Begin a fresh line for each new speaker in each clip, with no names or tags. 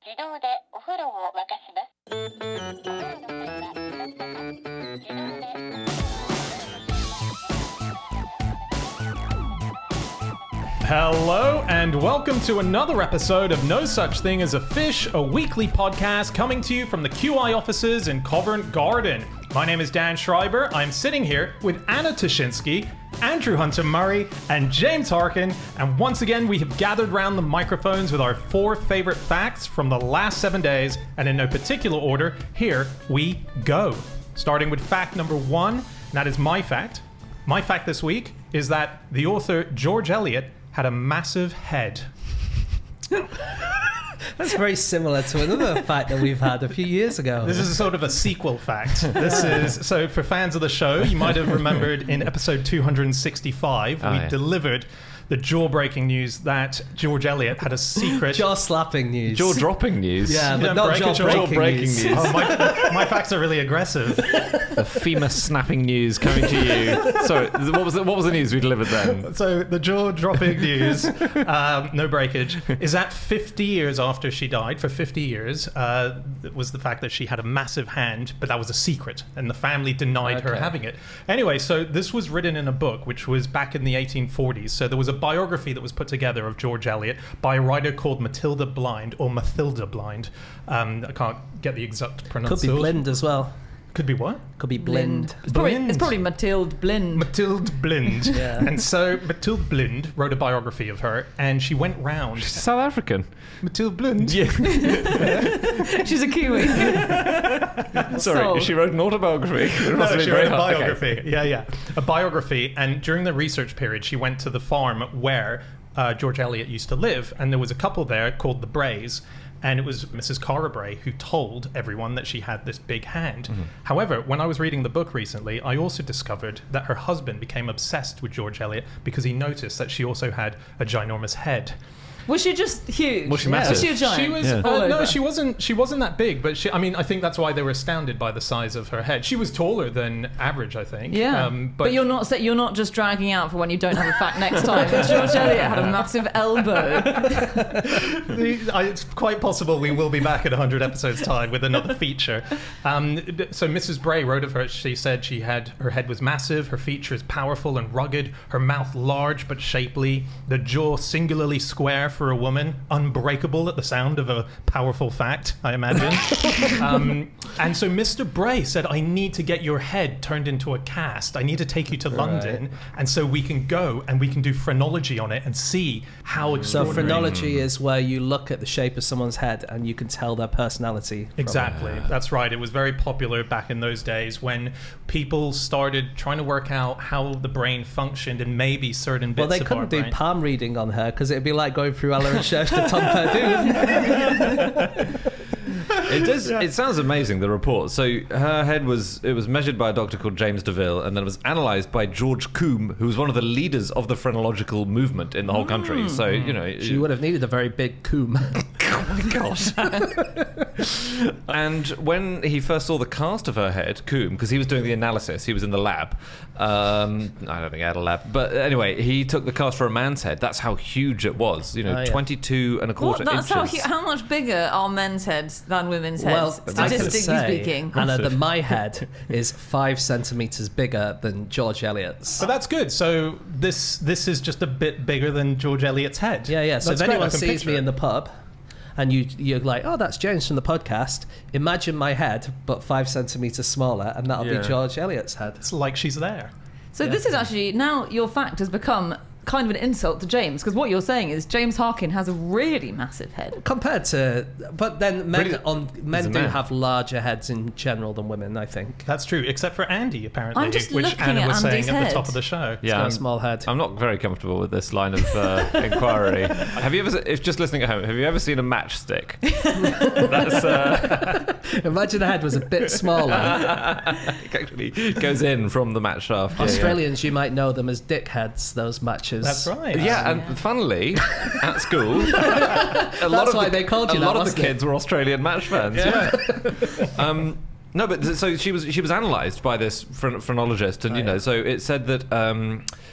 自動でお風呂を沸かします。お風呂の際は自動で。
Hello and welcome to another episode of No Such Thing as a Fish, a weekly podcast coming to you from the QI offices in Covent Garden. My name is Dan Schreiber. I'm sitting here with Anna Toshinsky, Andrew Hunter-Murray, and James Harkin, and once again we have gathered round the microphones with our 4 favorite facts from the last 7 days, and in no particular order, here we go. Starting with fact number 1, and that is my fact. My fact this week is that the author George Eliot had a massive head.
That's very similar to another fact that we've had a few years ago.
This is sort of a sequel fact. This is, so for fans of the show, you might have remembered in episode 265, we delivered the jaw-breaking news that George Eliot had a secret...
Jaw-slapping news.
Jaw-dropping news.
Yeah, but not jaw-breaking news.
Oh, my facts are really aggressive.
The femur-snapping news coming to you. Sorry, what was the news we delivered then?
So the jaw-dropping news, no breakage, is that 50 years after she died, for 50 years, was the fact that she had a massive hand, but that was a secret, and the family denied her having it. Anyway, so this was written in a book, which was back in the 1840s. So there was a biography that was put together of George Eliot by a writer called Matilda Blind, or Mathilda Blind. I can't get the exact pronunciation.
Could be Blind as well.
Could be what?
Could be Blind.
It's probably Mathilde Blind.
Mathilde Blind.
Yeah.
And so Mathilde Blind wrote a biography of her, and she went round.
She's South African.
Mathilde Blind.
Yeah.
She's a Kiwi.
Sorry, she wrote an autobiography. It must
No,
be
she
very
wrote a
hard.
biography.
Okay.
Yeah. A biography. And during the research period, she went to the farm where George Eliot used to live, and there was a couple there called the Brays. And it was Mrs. Cara Bray who told everyone that she had this big hand. Mm-hmm. However, when I was reading the book recently, I also discovered that her husband became obsessed with George Eliot because he noticed that she also had a ginormous head.
Was she just huge?
Was she massive?
Was she a giant?
She was. No, she wasn't. She wasn't that big. But I think that's why they were astounded by the size of her head. She was taller than average, I think.
Yeah. But you're not just dragging out for when you don't have a fact next time. George Eliot had a massive elbow.
It's quite possible we will be back in 100 episodes' time with another feature. So Mrs. Bray wrote of her. She said her head was massive, her features powerful and rugged, her mouth large but shapely, the jaw singularly square for a woman, unbreakable at the sound of a powerful fact, I imagine. And so Mr. Bray said, I need to get your head turned into a cast. I need to take you to London, and so we can go and we can do phrenology on it and see how extraordinary.
So phrenology is where you look at the shape of someone's head and you can tell their personality.
Exactly. That's right. It was very popular back in those days when people started trying to work out how the brain functioned and maybe certain bits of our brain.
Well, they couldn't do palm reading on her because it'd be like going through Ella and Church to Tom Perdue.
It does. Yeah. It sounds amazing, the report. So her head was measured by a doctor called James Deville, and then it was analysed by George Combe, who was one of the leaders of the phrenological movement in the whole country. So,
she would have needed a very big comb.
Oh my gosh. And when he first saw the cast of her head, Combe, because he was doing the analysis, he was in the lab. I don't think he had a lab. But anyway, he took the cast for a man's head. That's how huge it was. 22 and a quarter inches.
How much bigger are men's heads than women's heads?
Well,
statistically speaking.
Anna, that my head is 5 centimeters bigger than George Eliot's.
But that's good. So this is just a bit bigger than George Eliot's head.
Yeah. So if anyone sees me in the pub and you're like, oh, that's James from the podcast, imagine my head but 5 centimeters smaller, and that'll be George Eliot's head.
It's like she's there.
So this is actually, now your fact has become kind of an insult to James, because what you're saying is James Harkin has a really massive head.
Compared to... But then men do have larger heads in general than women, I think.
That's true, except for Andy, apparently,
I'm just
which Anna was
Andy's
saying at
head.
the top of the show.
Yeah, a small head.
I'm not very comfortable with this line of inquiry. Have you ever, if just listening at home, have you ever seen a matchstick? That's
Imagine the head was a bit smaller.
It actually goes in from the match shaft.
Australians, you might know them as dickheads, those matches.
That's right.
Yeah, and funnily, at school, a lot of the kids were Australian match fans. Yeah. No, but so she was analysed by this phrenologist, and so it said that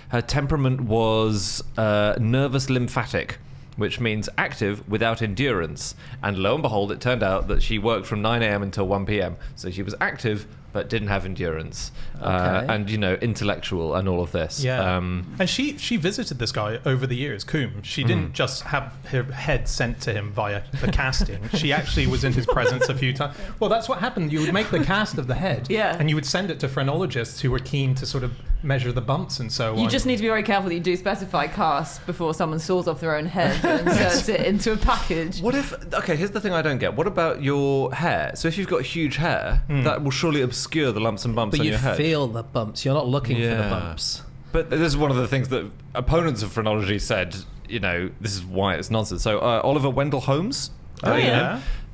her temperament was nervous lymphatic. which means active without endurance. And lo and behold, it turned out that she worked from 9 a.m. until 1 p.m. So she was active but didn't have endurance. And, intellectual and all of this.
Yeah. And she visited this guy over the years, Coombe. She didn't just have her head sent to him via the casting. She actually was in his presence a few times. Well, that's what happened. You would make the cast of the head, and you would send it to phrenologists who were keen to sort of measure the bumps and so on.
You just need to be very careful that you do specify cast before someone saws off their own head and inserts it into a package.
What if... Okay, here's the thing I don't get. What about your hair? So if you've got huge hair, that will surely obscure the lumps and bumps on your head.
But you feel the bumps. You're not looking for the bumps.
But this is one of the things that opponents of phrenology said, this is why it's nonsense. So Oliver Wendell Holmes.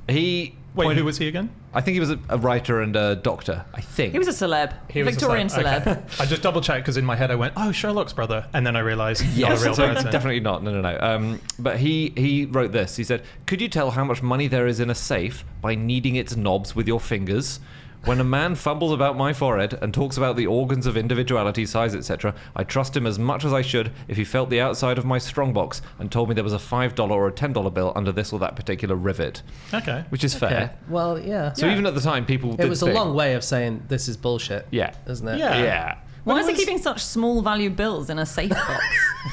He...
Wait, who was he again?
I think he was a writer and a doctor, I think.
He was a celeb. Victorian celeb.
Okay. I just double-checked because in my head I went, oh, Sherlock's brother. And then I realised, not a real person.
Definitely not. No. But he wrote this. He said, could you tell how much money there is in a safe by kneading its knobs with your fingers? When a man fumbles about my forehead and talks about the organs of individuality, size, etc., I trust him as much as I should if he felt the outside of my strongbox and told me there was a $5 or a $10 bill under this or that particular rivet.
Okay.
Which is fair.
Well, yeah.
So even at the time, people did
It was a long way of saying this is bullshit.
Yeah.
Isn't it?
Yeah.
Why is he keeping such small value bills in a safe box?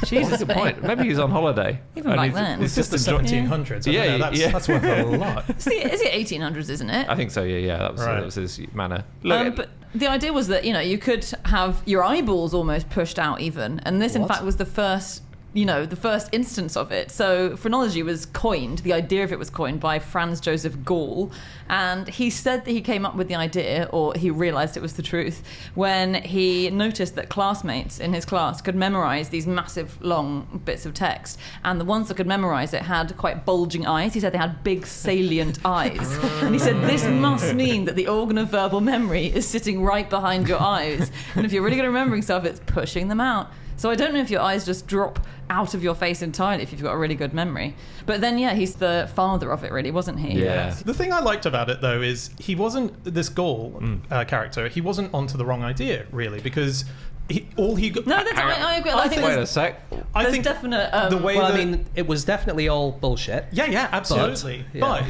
Jesus,
good point. Maybe he's on holiday.
Even back then.
It's just the 1700s. That's worth a lot.
Is it 1800s, isn't it?
I think so, yeah. That was his manner.
But the idea was that, you could have your eyeballs almost pushed out even. And this, in fact, was the first... the first instance of it. So phrenology was coined, the idea of it was coined by Franz Joseph Gall, and he said that he came up with the idea, or he realised it was the truth, when he noticed that classmates in his class could memorise these massive long bits of text, and the ones that could memorise it had quite bulging eyes. He said they had big salient eyes. And he said this must mean that the organ of verbal memory is sitting right behind your eyes, and if you're really good at remembering stuff, it's pushing them out. So I don't know if your eyes just drop out of your face entirely if you've got a really good memory. But then, he's the father of it, really, wasn't he?
Yeah.
The thing I liked about it, though, is he wasn't, this Gall character, he wasn't onto the wrong idea, really, because... I agree.
I think
wait a sec.
I think definite.
The way
it was definitely all bullshit.
Yeah, absolutely. But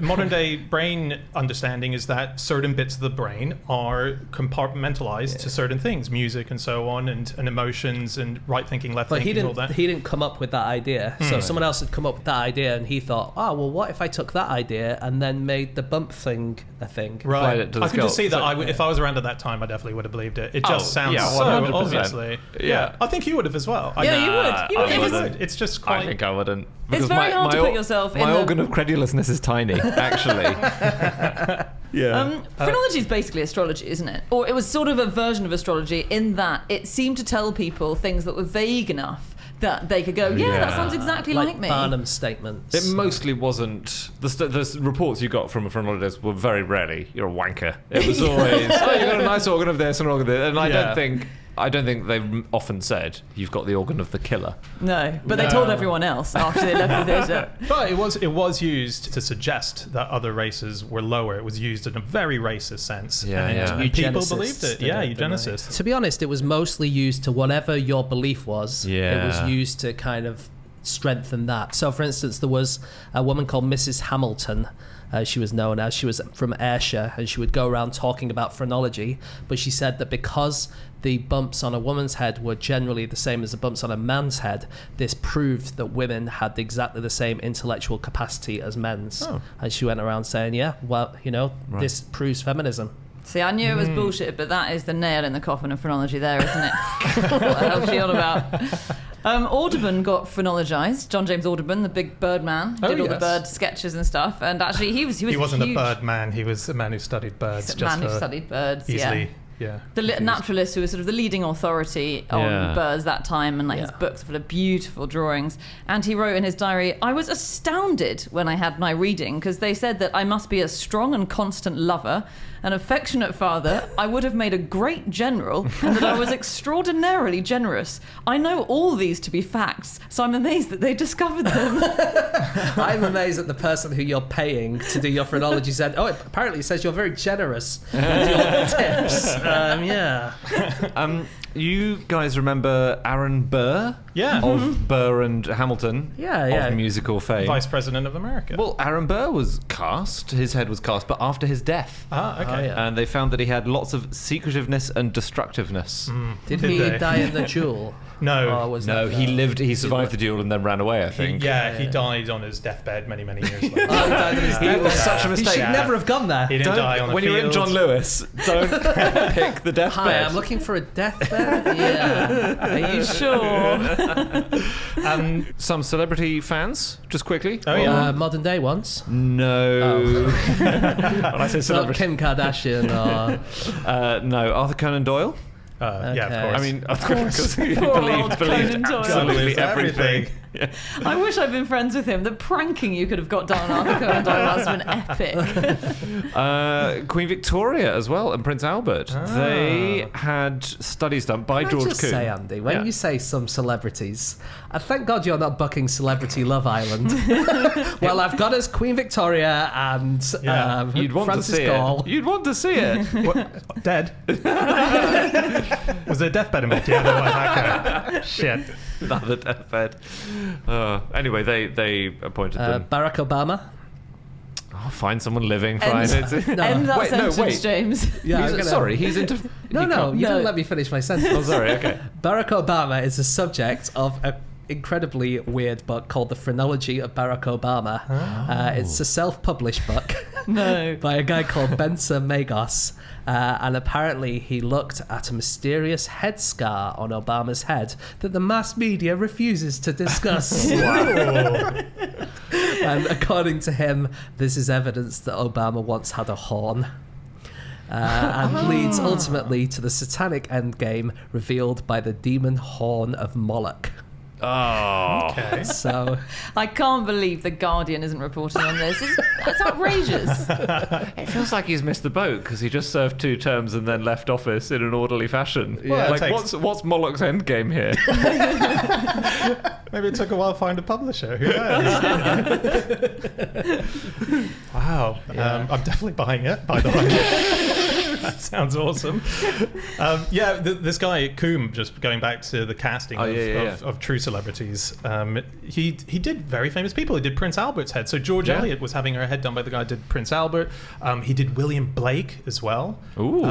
modern day brain understanding is that certain bits of the brain are compartmentalized to certain things, music and so on, and emotions and right thinking, left thinking, and all that.
He didn't come up with that idea. So someone else had come up with that idea, and he thought, what if I took that idea and then made the bump thing a thing?
Right. I could just see that. If I was around at that time, I definitely would have believed it. It just sounds so.
100%.
Obviously. Yeah. I think you would have as well.
You would.
It's just quite...
I think I wouldn't.
It's very hard to put yourself in
my organ of credulousness is tiny, actually.
Phrenology is basically astrology, isn't it? Or it was sort of a version of astrology in that it seemed to tell people things that were vague enough that they could go, that sounds exactly like me.
Barnum's statements.
It mostly wasn't... The reports you got from a phrenologist were very rarely, you're a wanker. It was always, you've got a nice organ of this and organ of this. And I don't think they often said you've got the organ of the killer.
No, but they told everyone else after they left the theatre.
But it was used to suggest that other races were lower. It was used in a very racist sense. And people believed it. Yeah, eugenicists.
To be honest, it was mostly used to whatever your belief was.
Yeah.
It was used to kind of strengthen that. So, for instance, there was a woman called Mrs. Hamilton. She was known as. She was from Ayrshire, and she would go around talking about phrenology. But she said that because the bumps on a woman's head were generally the same as the bumps on a man's head, this proved that women had exactly the same intellectual capacity as men's. And she went around saying, this proves feminism.
See, I knew it was bullshit, but that is the nail in the coffin of phrenology there, isn't it? What the hell's she on about? Audubon got phrenologised. John James Audubon, the big bird man, did all the bird sketches and stuff. And actually, he wasn't
a bird man. He was a man who studied birds. Easily. Yeah.
The naturalist who was sort of the leading authority on birds that time, and his books are full of beautiful drawings. And he wrote in his diary, I was astounded when I had my reading, because they said that I must be a strong and constant lover, an affectionate father, I would have made a great general, and that I was extraordinarily generous. I know all these to be facts, so I'm amazed that they discovered them.
I'm amazed that the person who you're paying to do your phrenology said, apparently it says you're very generous with your tips.
You guys remember Aaron Burr?
Yeah.
Of Burr and Hamilton?
Yeah.
Of musical fame.
Vice President of America.
Well, Aaron Burr was cast. His head was cast, but after his death.
Ah, okay.
Oh, yeah.
And they found that he had lots of secretiveness and destructiveness.
Did he die in the duel?
No.
Or was
No,
that,
he lived. He survived the duel and then ran away, I think.
He died on his deathbed many years later.
He died in his
It was such a
He
mistake.
should never have gone there.
He didn't die on the
When
field.
you're in John Lewis, don't pick the deathbed.
Hi, I'm looking for a deathbed. Yeah.
Are you sure?
Some celebrity fans, just quickly.
Oh, yeah.
Modern day ones.
No. When I say
Not
celebrity,
Kim Kardashian or...
no. Arthur Conan Doyle.
Yeah, of
Okay.
course.
I mean, because he
Poor old
believed
Conan Doyle.
absolutely
Believes
everything.
I wish I'd been friends with him. The pranking you could have got done on Arthur Conan Doyle must have been epic.
Queen Victoria as well and Prince Albert. They had studies done by
Can
George
I just
Coombe.
say, Andy, when
Yeah.
you say some celebrities, thank God you're not booking Celebrity Love Island. Well, I've got us Queen Victoria and
Yeah.
You'd want
Francis
to see
Gall.
it. You'd want to see it.
What? Dead? Was there a deathbed involved? Yeah, no, like that. Shit.
Another deathbed. Anyway, they appointed them.
Barack Obama.
Oh, find someone living. Fine.
End that
Wait, no,
sentence,
wait.
James.
Yeah,
He's-
I'm gonna-
Sorry, he's into.
No,
he
no,
can't-
you
No.
didn't let me finish my sentence.
Oh, sorry. Okay.
Barack Obama is the subject of an incredibly weird book called The Phrenology of Barack Obama. It's a self-published book
No.
by a guy called Benson Magos. And apparently he looked at a mysterious head scar on Obama's head that the mass media refuses to discuss. And according to him, this is evidence that Obama once had a horn. And leads ultimately to the satanic endgame revealed by the demon horn of Moloch.
Oh.
Okay.
So
I can't believe The Guardian isn't reporting on this. That's outrageous.
It feels like he's missed the boat because he just served 2 terms and then left office in an orderly fashion.
Well, it
like,
takes-
what's Moloch's endgame here?
Maybe it took a while to find a publisher. Who knows? Wow. I'm definitely buying it, by the way. That sounds awesome. This guy, Coombe, just going back to the casting of true celebrities, he did very famous people. He did Prince Albert's head. So George Eliot was having her head done by the guy who did Prince Albert. He did William Blake as well.
Ooh.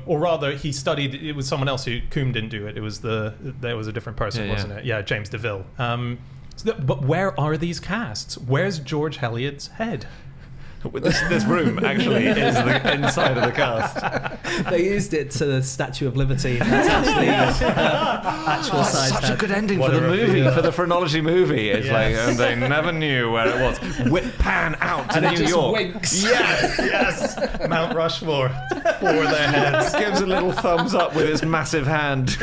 Or rather, he studied, it was someone else who, Coombe didn't do it. It was there was a different person, wasn't it? Yeah, James DeVille. But where are these casts? Where's George Eliot's head?
This room actually is the inside of the cast.
they used it to the Statue of Liberty. That's actually actual size
Such a
head.
good ending
What
for the
a
movie,
reveal.
for the phrenology movie. It's
Yes.
like, and they never knew where it was. Whip pan out to
And it
New
just
York.
winks.
Yes, Mount Rushmore for their heads.
Gives a little thumbs up with his massive hand.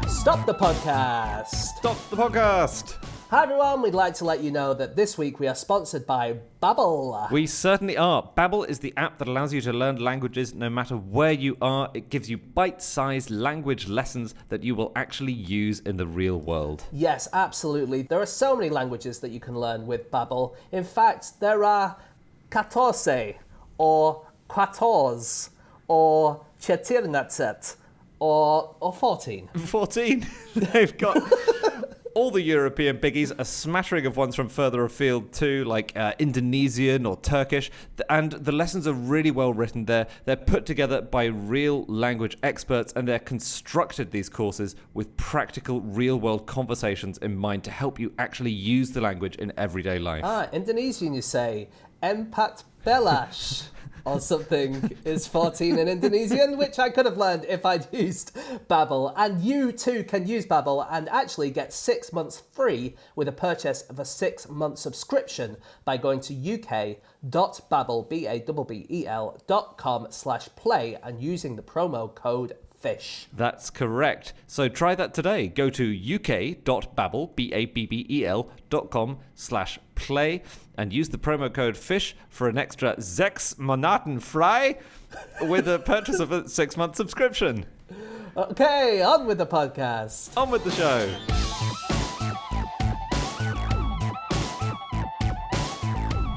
Stop the podcast.
Stop the podcast.
Hi everyone, we'd like to let you know that this week we are sponsored by Babel.
We certainly are. Babel is the app that allows you to learn languages no matter where you are. It gives you bite-sized language lessons that you will actually use in the real world.
Yes, absolutely. There are so many languages that you can learn with Babel. In fact, there are 14 or 14 or 14 or 14.
14. They've got all the European biggies, a smattering of ones from further afield too, like Indonesian or Turkish. And the lessons are really well written there. They're put together by real language experts, and they're constructed, these courses, with practical real-world conversations in mind to help you actually use the language in everyday life.
Indonesian, you say. Empat belas or something is 14 in Indonesian, which I could have learned if I'd used Babel. And you too can use Babel and actually get 6 months free with a purchase of a 6-month subscription by going to uk.babel.com/play and using the promo code FISH.
That's correct. So try that today. Go to uk.babbel.com/play and use the promo code FISH for an extra 6 Monaten frei with a purchase of a 6-month subscription.
Okay, on with the podcast.
On with the show.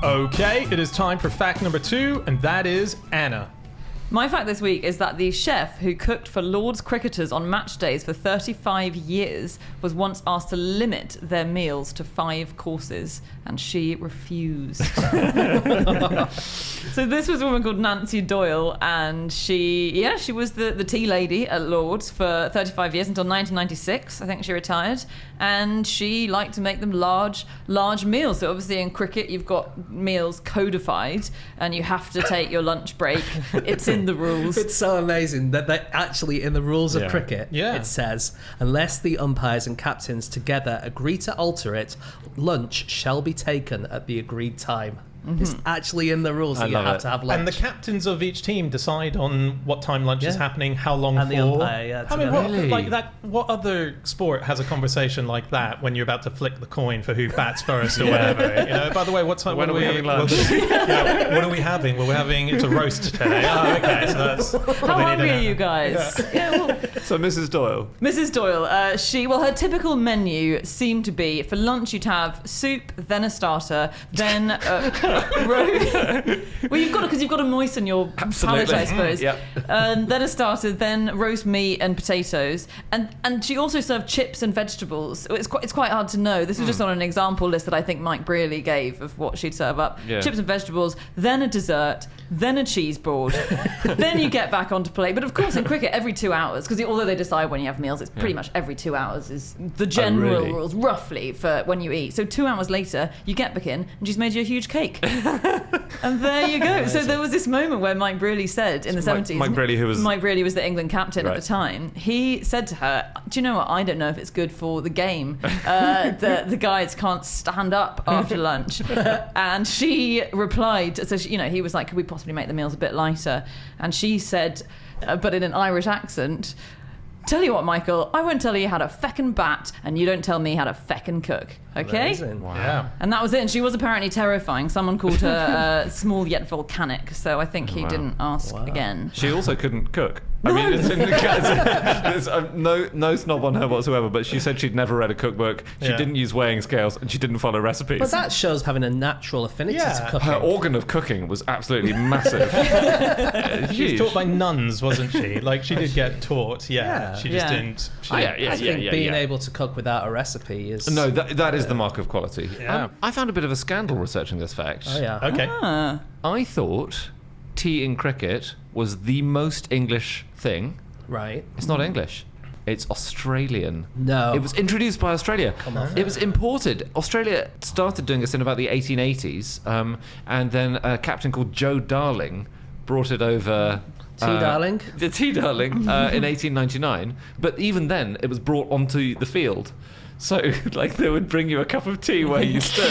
Okay, it is time for fact number 2, and that is Anna.
My fact this week is that the chef who cooked for Lord's cricketers on match days for 35 years was once asked to limit their meals to 5 courses, and she refused. So this was a woman called Nancy Doyle, and she was the tea lady at Lord's for 35 years until 1996. I think she retired, and she liked to make them large meals. So obviously in cricket you've got meals codified, and you have to take your lunch break. It's in the rules.
It's so amazing that they actually, in the rules of cricket,
Yeah.
it says, unless the umpires and captains together agree to alter it, lunch shall be taken at the agreed time. It's actually in the rules that you have to have lunch.
And the captains of each team decide on what time lunch is happening, how long
and
for.
the umpire,
I mean,
together.
what other sport has a conversation like that when you're about to flick the coin for who bats first or whatever? You know, by the way, what time?
When are we having lunch?
What are we having? Well, we're having it's a roast today. Oh, okay. So that's
How hungry are you guys?
So Mrs. Doyle.
Mrs. Doyle, her typical menu seemed to be, for lunch you'd have soup, then a starter, then well, you've got to moisten your palate, I suppose.
Yep.
Then a starter, then roast meat and potatoes, and she also served chips and vegetables. It's quite hard to know. This was just on an example list that I think Mike Brearley gave of what she'd serve up.
Yeah.
Chips and vegetables, then a dessert, then a cheese board, then you get back onto plate. But of course, in cricket, every 2 hours, because although they decide when you have meals, it's pretty much every 2 hours is the general
really?
rules, roughly, for when you eat. So 2 hours later, you get back in, and she's made you a huge cake. And there you go. So there was this moment where Mike Brearley said in the 70s...
Mike Brearley was
the England captain at the time. He said to her, do you know what? I don't know if it's good for the game. The guys can't stand up after lunch. And she replied, so he was like, could we possibly make the meals a bit lighter? And she said, but in an Irish accent, tell you what, Michael, I won't tell you how to feckin' bat, and you don't tell me how to feckin' cook. Okay?
Amazing.
Wow.
Yeah.
And that was it. And she was apparently terrifying. Someone called her small yet volcanic. So I think he didn't ask again.
She also couldn't cook. I mean, it's no snob on her whatsoever, but she said she'd never read a cookbook. She didn't use weighing scales, and she didn't follow recipes.
But that shows having a natural affinity to cooking.
Her organ of cooking was absolutely massive.
She was taught by nuns, wasn't she? Like, she did get taught,
Yeah.
She just didn't...
I think being able to cook without a recipe is...
No, that is the mark of quality.
Yeah.
I found a bit of a scandal researching this fact.
Oh, yeah.
Okay.
I thought tea in cricket was the most English thing.
Right.
It's not English. It's Australian.
No.
It was introduced by Australia.
Come on.
It was imported. Australia started doing this in about the 1880s, and then a captain called Joe Darling brought it over...
Darling?
The tea darling in 1899. But even then, it was brought onto the field. So, like, they would bring you a cup of tea where you stood.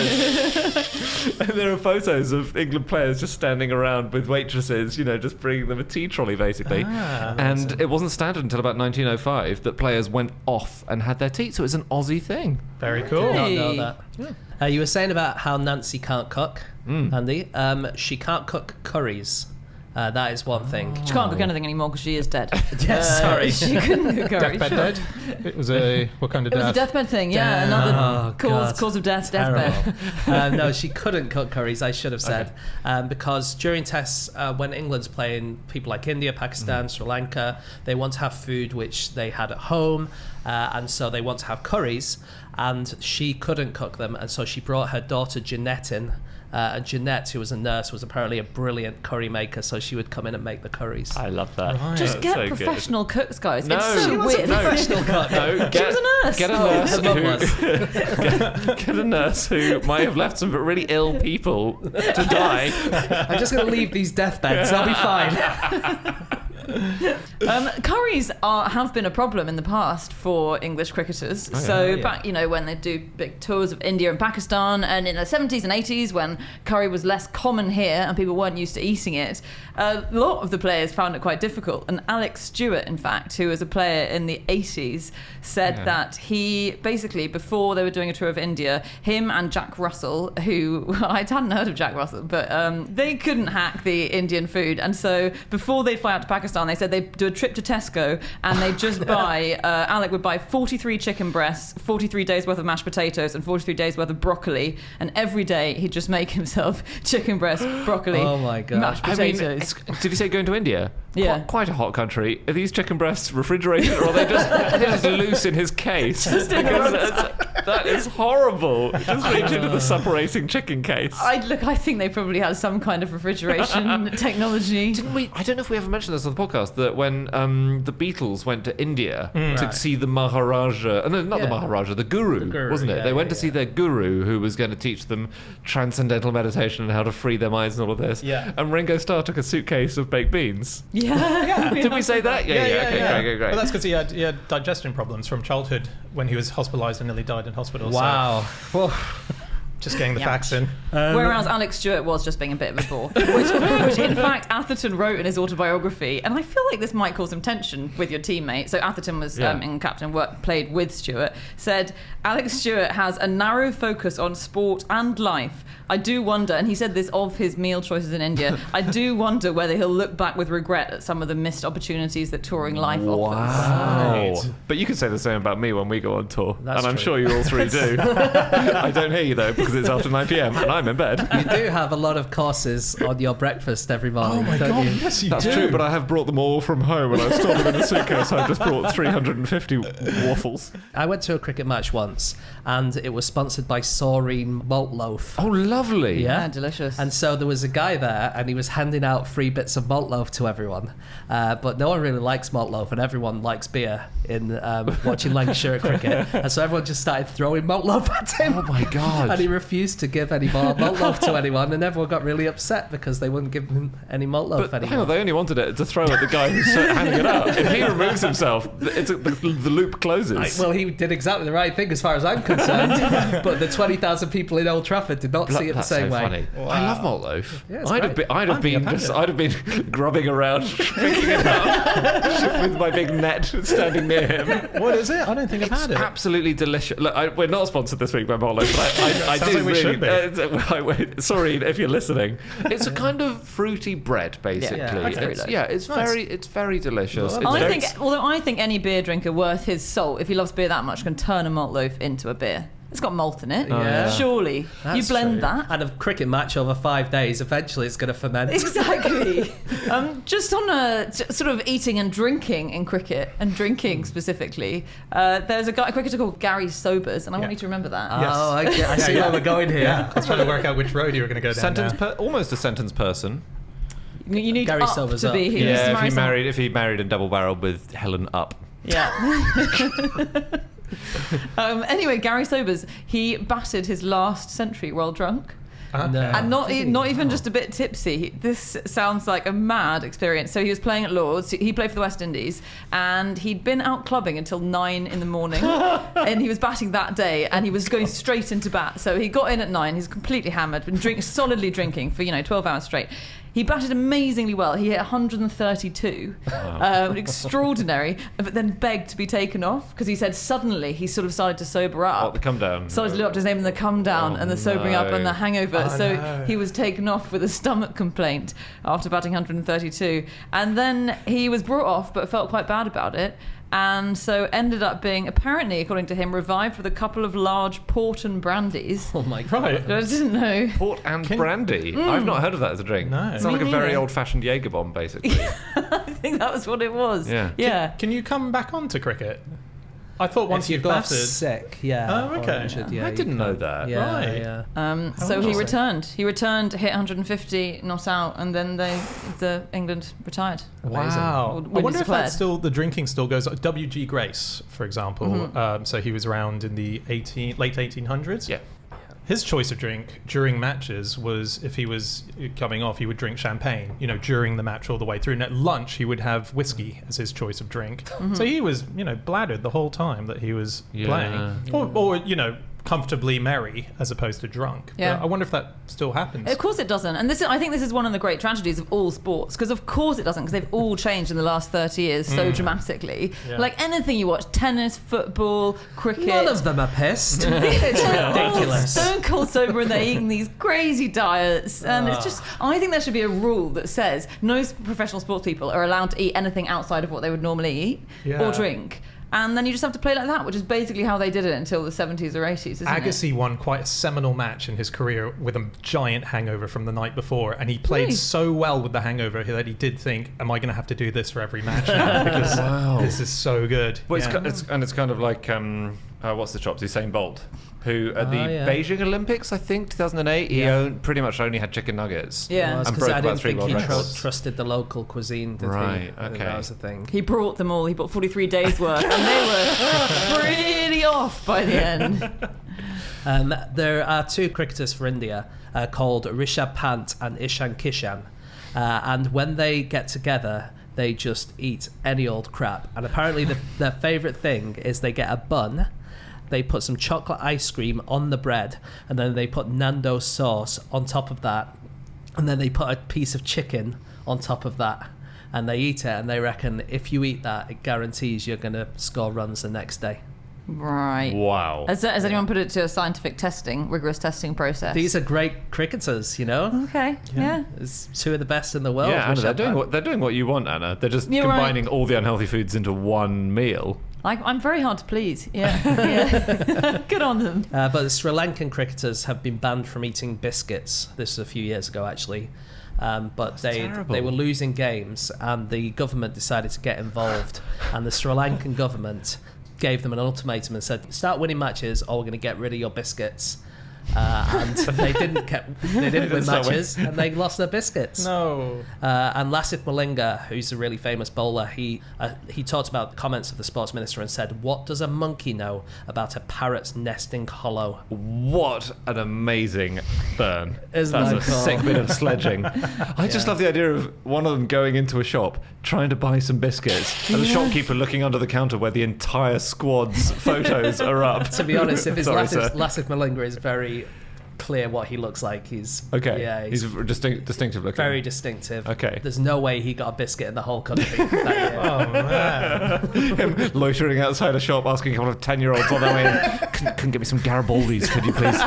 And there are photos of England players just standing around with waitresses, just bringing them a tea trolley, basically. And it wasn't standard until about 1905 that players went off and had their tea. So it was an Aussie thing.
Very cool.
I don't know that. Yeah. You were saying about how Nancy can't cook, Andy. She can't cook curries. That is one thing.
She can't cook anything anymore because she is dead.
Yes, sorry.
She couldn't cook curry.
Deathbed dead? It was what kind of
It was a
death?
deathbed thing, yeah. Another cause of death, deathbed.
No, she couldn't cook curries, I should have said. Because during tests, when England's playing people like India, Pakistan, Sri Lanka, they want to have food which they had at home, and so they want to have curries, and she couldn't cook them, and so she brought her daughter Jeanette in. And Jeanette, who was a nurse, was apparently a brilliant curry maker, so she would come in and make the curries.
I love that.
Right.
Just
That's
get
so
professional cooks, guys.
No,
It's so weird.
Professional cook.
No,
She was a nurse.
Get a nurse. Get a nurse who might have left some really ill people to die.
I'm just going to leave these deathbeds. They'll be fine.
Curries have been a problem in the past for English cricketers. Back, when they do big tours of India and Pakistan, and in the 70s and 80s when curry was less common here and people weren't used to eating it, a lot of the players found it quite difficult. And Alex Stewart, in fact, who was a player in the 80s, said that he basically, before they were doing a tour of India, him and Jack Russell, who I hadn't heard of Jack Russell, but they couldn't hack the Indian food, and so before they'd fly out to Pakistan, style. And they said they'd do a trip to Tesco and they'd just buy, Alec would buy 43 chicken breasts, 43 days worth of mashed potatoes, and 43 days worth of broccoli. And every day he'd just make himself chicken breast, broccoli,
Oh my God.
mashed potatoes.
Did you say going to India?
Yeah.
Quite a hot country. Are these chicken breasts refrigerated, or are they just loose in his case? Because that is horrible. Just reach into the separating chicken case.
I think they probably had some kind of refrigeration technology.
Didn't we? I don't know if we ever mentioned this on the podcast, that when the Beatles went to India to see the Maharaja, no, not the Maharaja, the Guru, wasn't it?
yeah,
They went to see their Guru, who was going to teach them transcendental meditation and how to free their minds and all of this.
Yeah.
And Ringo Starr took a suitcase of baked beans.
Yeah.
Did we say that? Yeah. Okay, great.
Well, that's because he had digestion problems from childhood when he was hospitalised and nearly died in hospital.
Wow.
So just getting the facts in.
Whereas Alex Stewart was just being a bit of a bore, which in fact Atherton wrote in his autobiography, and I feel like this might cause some tension with your teammate. So Atherton was in Captain Work, played with Stewart, said Alex Stewart has a narrow focus on sport and life. I do wonder, and he said this of his meal choices in India, I do wonder whether he'll look back with regret at some of the missed opportunities that touring life offers.
Wow.
Right.
But you could say the same about me when we go on tour.
That's
and I'm
true.
sure you all three do. I don't hear you though, because it's after 9 p.m. and I'm in bed.
You do have a lot of courses on your breakfast every morning.
Oh my
don't
God,
you?
yes, you
That's
do.
true, but I have brought them all from home and I've stored them in a suitcase. I've just brought 350 waffles.
I went to a cricket match once, and it was sponsored by Saurine Malt Loaf.
Oh, lovely.
Yeah.
Delicious.
And so there was a guy there, and he was handing out free bits of malt loaf to everyone. But no one really likes malt loaf, and everyone likes beer in watching Lancashire cricket. And so everyone just started throwing malt loaf at him.
Oh my God.
And he refused to give any more malt loaf to anyone, and everyone got really upset because they wouldn't give him any malt loaf
But hang
anymore.
on, they only wanted it to throw at the guy who's handing it out. If he removes himself, the loop closes.
Well, he did exactly the right thing as far as I'm concerned. But the 20,000 people in Old Trafford did not see it the
That's
same
so
way.
funny. I love malt loaf.
Yeah, it's
I'd have
great.
been grubbing around, picking it up with my big net standing near him.
What is it? I don't think I've had it.
Absolutely delicious. Look, we're not sponsored this week by malt loaf, but I
Sounds
do
like we
really.
should be.
Sorry if you're listening. It's a kind of fruity bread, basically.
Yeah,
It's
Nice.
it's very delicious.
Well,
I think any beer drinker worth his salt, if he loves beer that much, can turn a malt loaf into a beer. It's got malt in it.
Yeah.
Surely.
That's
you blend
true.
that.
And a cricket match over 5 days, eventually it's going to ferment.
Exactly. Just on sort of eating and drinking in cricket, and drinking specifically, there's a cricketer called Gary Sobers, and I want you to remember that.
Yes.
Oh, I see where we're going here.
Yeah, I was trying to work out which road you were going to go down.
Almost a sentence person.
You need
Gary
up
Sobers
to
up.
be here.
Yeah, if he married and double barreled with Helen Up.
Yeah. Anyway, Gary Sobers, he batted his last century while drunk.
Okay.
No.
And not even just a bit tipsy. This sounds like a mad experience. So he was playing at Lord's. He played for the West Indies, and he'd been out clubbing until 9 in the morning. And he was batting that day, and he was going straight into bat. So he got in at 9. He's completely hammered, been solidly drinking for 12 hours straight. He batted amazingly well. He hit 132. Extraordinary. But then begged to be taken off because he said suddenly he sort of started to sober up.
What, the come down?
Started to live up to his name in the come down and the sobering up and the hangover. He was taken off with a stomach complaint after batting 132. And then he was brought off but felt quite bad about it. And so ended up being, apparently, according to him, revived with a couple of large port and brandies.
Oh my God.
Right.
I didn't know.
Port and brandy. I've not heard of that as a drink.
No.
It's not like a
Me
very
neither.
old-fashioned Jaeger bomb, basically.
I think that was what it was.
Yeah.
Can you come back onto cricket? I thought once
If you
you've
got
batted.
sick, yeah.
Oh, okay.
or injured, yeah,
I
you
didn't know
can.
that.
Yeah,
Right.
yeah.
So he
interesting.
returned. He returned, hit 150, not out, and then the England retired.
Wow.
Or
I
when
wonder
he's
if that's
declared.
still, the drinking still goes on. W.G. Grace, for example. So he was around in the late 1800s.
Yeah.
His choice of drink during matches was, if he was coming off, he would drink champagne, during the match all the way through. And at lunch, he would have whiskey as his choice of drink. So he was, bladdered the whole time that he was playing. Or comfortably merry as opposed to drunk.
Yeah.
But I wonder if that still happens.
Of course it doesn't. And I think this is one of the great tragedies of all sports, because of course it doesn't, because they've all changed in the last 30 years so dramatically.
Yeah.
Like anything you watch, tennis, football, cricket.
None of them are pissed. It's ridiculous.
Stone cold sober, and they're eating these crazy diets. And it's just, I think there should be a rule that says no professional sports people are allowed to eat anything outside of what they would normally eat or drink. And then you just have to play like that, which is basically how they did it until the 70s or 80s, isn't
Agassi won quite a seminal match in his career with a giant hangover from the night before, and he played so well with the hangover that he did think, am I going to have to do this for every match now? Because this is so good.
Well, it's kind of like, what's the chops? Usain Bolt, who at the Beijing Olympics, I think, 2008, he pretty much only had chicken nuggets.
Yeah.
Well,
and
because
broke
I
about
didn't
3
think
world
he
records.
trusted the local cuisine, did he?
Right,
I think
okay.
that was the thing.
He brought them all. He brought 43 days' worth, and they were pretty off by the end.
There are 2 cricketers for India called Rishabh Pant and Ishan Kishan. And when they get together, they just eat any old crap. And apparently their favourite thing is they get a bun, they put some chocolate ice cream on the bread, and then they put Nando's sauce on top of that, and then they put a piece of chicken on top of that, and they eat it, and they reckon if you eat that, it guarantees you're going to score runs the next day.
Right.
Wow.
Has anyone put it to a scientific rigorous testing process?
These are great cricketers, you know?
Okay, yeah.
It's 2 of the best in the world.
Yeah, Anna, they're doing what you want, Anna. They're just
You're
combining
right.
all the unhealthy foods into one meal.
I'm very hard to please. Yeah. Good on them.
But the Sri Lankan cricketers have been banned from eating biscuits. This was a few years ago, actually. But they were losing games, and the government decided to get involved. And the Sri Lankan government gave them an ultimatum and said, start winning matches or we're going to get rid of your biscuits. And they didn't win matches, and they lost their biscuits.
No.
And Lasith Malinga, who's a really famous bowler, he talked about the comments of the sports minister and said, what does a monkey know about a parrot's nesting hollow?
What an amazing burn.
Isn't
That's
that
a
cool?
sick bit of sledging. I just love the idea of one of them going into a shop, trying to buy some biscuits, and the shopkeeper looking under the counter where the entire squad's photos are up.
To be honest, if it's
Sorry,
Lasith Malinga is very clear what he looks like. He's
he's distinctive looking.
very distinctive.
Okay.
There's no way he got a biscuit in the whole country that year.
Oh, man.
Him loitering outside a shop asking a couple of 10-year-olds on their way in, can get me some Garibaldis, could you please?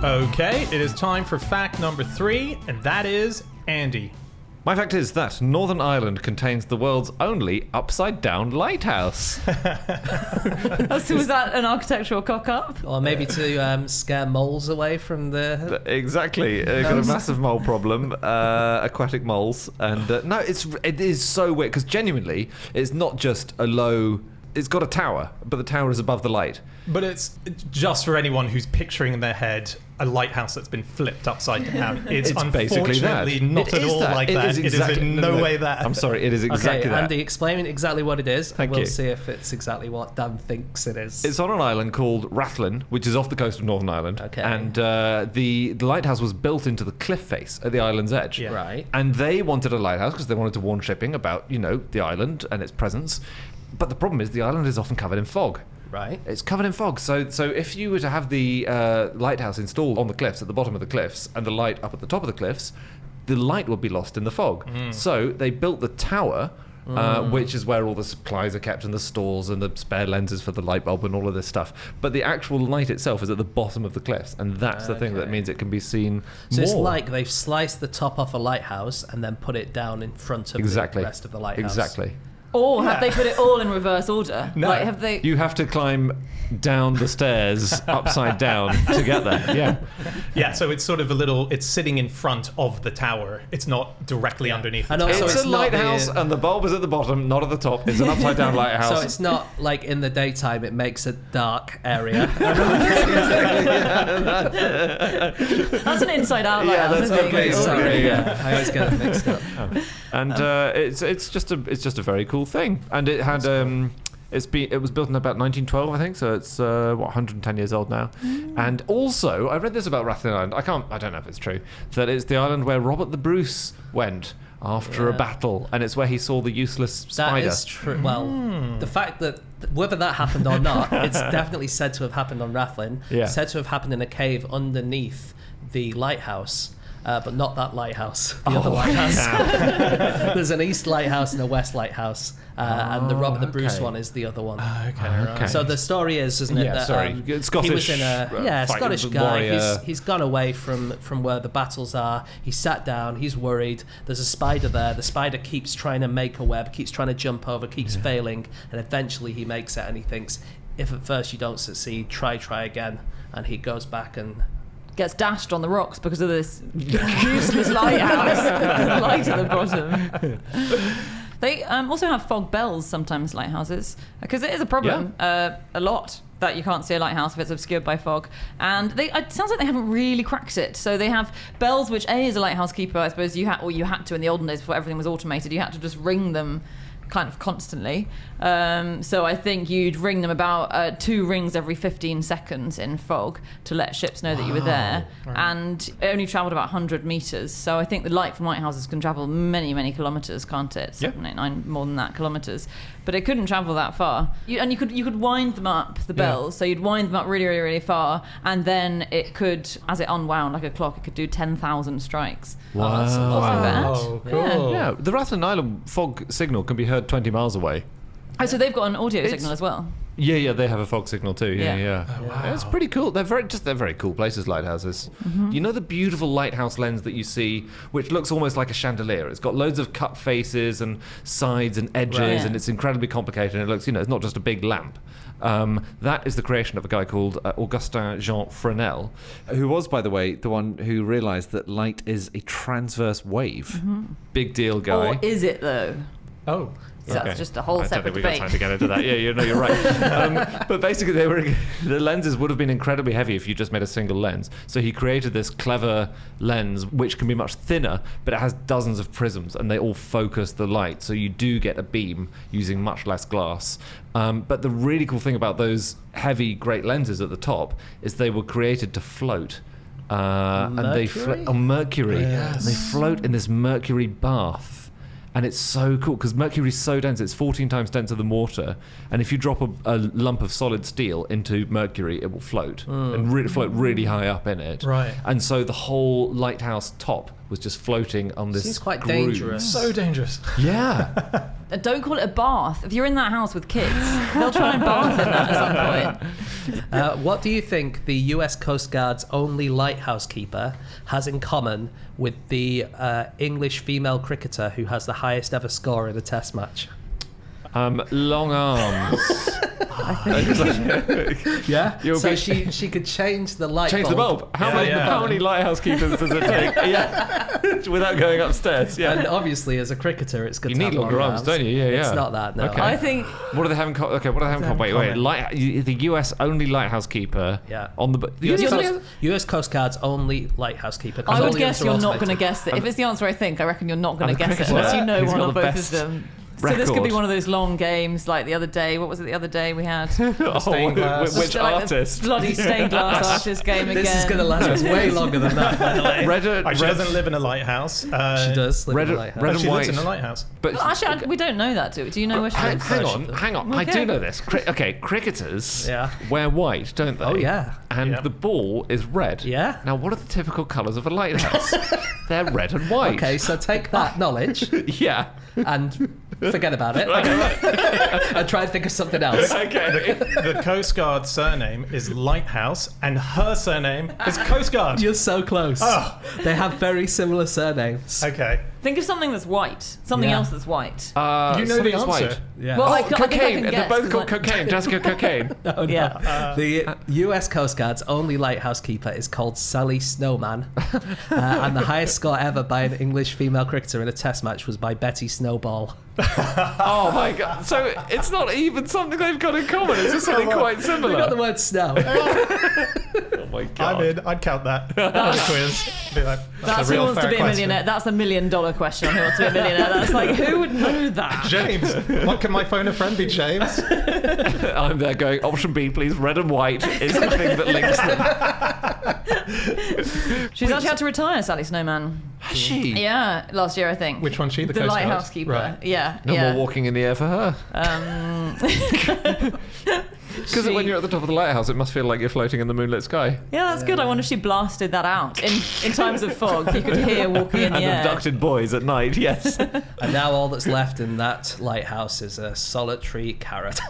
Okay, it is time for fact number 3, and that is Andy.
My fact is that Northern Ireland contains the world's only upside-down lighthouse.
So was that an architectural cock-up?
Or maybe to scare moles away from the...
Exactly. Got a massive mole problem, aquatic moles. And no, it is so weird, because genuinely, it's not just a low... It's got a tower, but the tower is above the light.
But it's just for anyone who's picturing in their head a lighthouse that's been flipped upside down. It's
basically that.
unfortunately not at all like that. It is in no way that.
I'm sorry, it is exactly
Okay,
that.
Andy, explain exactly what it is, and we'll
you.
see if it's exactly what Dan thinks it is.
It's on an island called Rathlin, which is off the coast of Northern Ireland.
Okay.
And the lighthouse was built into the cliff face at the island's edge.
Yeah.
Right.
And they wanted a lighthouse because they wanted to warn shipping about, the island and its presence. But the problem is the island is often covered in fog.
Right.
It's covered in fog. So if you were to have the lighthouse installed on the cliffs, at the bottom of the cliffs, and the light up at the top of the cliffs, the light would be lost in the fog. So they built the tower, which is where all the supplies are kept and the stores and the spare lenses for the light bulb and all of this stuff. But the actual light itself is at the bottom of the cliffs, and that's the thing that means it can be seen
So
more.
it's like they've sliced the top off a lighthouse and then put it down in front of the rest of the lighthouse.
Exactly.
Or have they put it all in reverse order?
No.
Like, have they?
You have to climb down the stairs upside down to get there. Yeah.
Yeah, so it's sort of it's sitting in front of the tower. It's not directly underneath the
And
tower.
also
It's
it's
a
not
lighthouse,
the-
and the bulb is at the bottom, not at the top. It's an upside down lighthouse.
So it's not like in the daytime it makes a dark area.
That's an inside-out lighthouse. isn't it?
okay.
Sorry,
Yeah.
I always get it mixed up.
And it's just a very cool thing. And it had it was built in about 1912, I think. So it's 110 years old now. And also, I read this about Rathlin Island. I don't know if it's true. That it's the island where Robert the Bruce went after a battle, and it's where he saw the useless spider.
That is true. Well, the fact that whether that happened or not, it's definitely said to have happened on Rathlin.
Yeah.
Said to have happened in a cave underneath the lighthouse. But not that lighthouse. The other lighthouse. There's an east lighthouse and a west lighthouse, and the Robert the Bruce one is the other one.
Okay.
So the story is, isn't it?
Yeah,
that,
Scottish.
He was in a Scottish guy.
Warrior.
He's gone away from where the battles are. He's sat down. He's worried. There's a spider there. The spider keeps trying to make a web, keeps trying to jump over, keeps failing, and eventually he makes it. And he thinks, if at first you don't succeed, try again. And he goes back and
gets dashed on the rocks because of this useless lighthouse. Light at the bottom. They also have fog bells sometimes, lighthouses, because it is a problem a lot that you can't see a lighthouse if it's obscured by fog. And it sounds like they haven't really cracked it. So they have bells, which as a lighthouse keeper, I suppose you had to in the olden days before everything was automated, you had to just ring them kind of constantly. So I think you'd ring them about 2 rings every 15 seconds in fog to let ships know that you were there. Right. And it only travelled about 100 metres. So I think the light from lighthouses can travel many, many kilometres, can't it? 7, 8, 9, more than that kilometres. But it couldn't travel that far. You could wind them up, the bells. So you'd wind them up really, really, really far, and then it could, as it unwound like a clock, it could do 10,000 strikes.
Wow.
That's not bad.
Oh, cool.
Yeah, the Rathlin Island fog signal can be heard 20 miles away.
Oh, so they've got an audio signal as well.
Yeah, they have a fog signal too. Yeah.
Oh, wow.
It's pretty cool. They're very cool places, lighthouses.
Mm-hmm.
You know the beautiful lighthouse lens that you see, which looks almost like a chandelier. It's got loads of cut faces and sides and edges,
Right.
and it's incredibly complicated. And it looks, it's not just a big lamp. That is the creation of a guy called Augustin Jean Fresnel, who was, by the way, the one who realised that light is a transverse wave.
Mm-hmm.
Big deal guy.
Or is it though?
Oh.
So that's just a whole
I don't
separate
think we got
debate.
time to get into that. Yeah, you're right. But basically, the lenses would have been incredibly heavy if you just made a single lens. So he created this clever lens, which can be much thinner, but it has dozens of prisms, and they all focus the light. So you do get a beam using much less glass. But the really cool thing about those heavy, great lenses at the top is they were created to float. And they on mercury.
Yes.
And they float in this mercury bath. And it's so cool because mercury is so dense, it's 14 times denser than water. And if you drop a lump of solid steel into mercury, it will float and float really high up in it.
Right.
And so the whole lighthouse top was just floating on this
Seems quite
groove.
dangerous.
So dangerous.
Yeah.
Don't call it a bath. If you're in that house with kids, they'll try and bath in that at some point.
What do you think the US Coast Guard's only lighthouse keeper has in common with the English female cricketer who has the highest ever score in a test match?
Long arms.
Yeah.
You'll
So
be-
she could change the light
Change the bulb. How many lighthouse keepers does it take? Yeah. Without going upstairs. Yeah.
And obviously, as a cricketer, it's good
You
to
need
have
longer
long
arms, don't you? Yeah,
It's
yeah.
not that, no.
Okay.
I think
What do they have in common? Okay, what do they have in common? Wait. The US only lighthouse keeper.
Yeah.
On the
US Coast Guard's only lighthouse keeper. 'cause
I
all
would
the
guess
others are
you're not going to
automated.
guess it. If it's the answer I think, I reckon you're not going
And
to
the
guess it
cricketer,
unless you know
who's
one
got
or
the
both
best
of them. So this could be
record.
one of those long games like the other day. What was it the other day we had?
Stained glass.
Which
Like the
artist?
bloody stained glass artist game again.
This is going to last us way longer than that, by the way.
She doesn't live in a lighthouse.
She does live in a lighthouse.
red and
She lives
white.
in a lighthouse.
But
Well, actually, we don't know that, do we? Do you know where she lives?
hang on. I
Okay.
do know this. Cricketers
Yeah.
wear white, don't they?
Oh, yeah.
And
Yeah.
the ball is red.
Yeah.
Now, what are the typical colours of a lighthouse? They're red and white.
Okay, so take that knowledge
Yeah.
and forget about it. And try and think of something else.
Okay.
The Coast Guard surname is Lighthouse, and her surname is Coast Guard.
You're so close.
Oh.
They have very similar surnames.
Okay.
Think of something that's white. Something
Yeah.
else that's white.
You know the
something's
answer.
white.
Yeah.
Well, I think I
Cocaine.
can
They're
guess,
both
'cause
called
like-
cocaine. Jessica Cocaine.
Yeah.
The US Coast Guard's only lighthouse keeper is called Sally Snowman. And the highest score ever by an English female cricketer in a test match was by Betty Snowball.
Oh my god! So it's not even something they've got in common. It's just something quite
We
similar.
got the word snow.
Oh my god!
I'm in. I'd count that. That was a quiz. Be like,
That's
a
who
real
wants to
fair
be a
question.
millionaire. That's the $1 million question on who wants to be a millionaire. That's like, who would know that?
James, what can my phone a friend be, James?
I'm there going, option B, please, red and white is the thing that links them.
She's actually had to retire, Sally Snowman.
Has she?
Yeah, last year, I think.
Which one's she? The
The
Coast Guard?
lighthouse keeper.
Right.
Yeah.
No
yeah.
more walking in the air for her. Because when you're at the top of the lighthouse, it must feel like you're floating in the moonlit sky.
Yeah, that's good. I wonder if she blasted that out. In times of fog, you could hear walking in the
And
air.
abducted boys at night, yes.
And now all that's left in that lighthouse is a solitary carrot.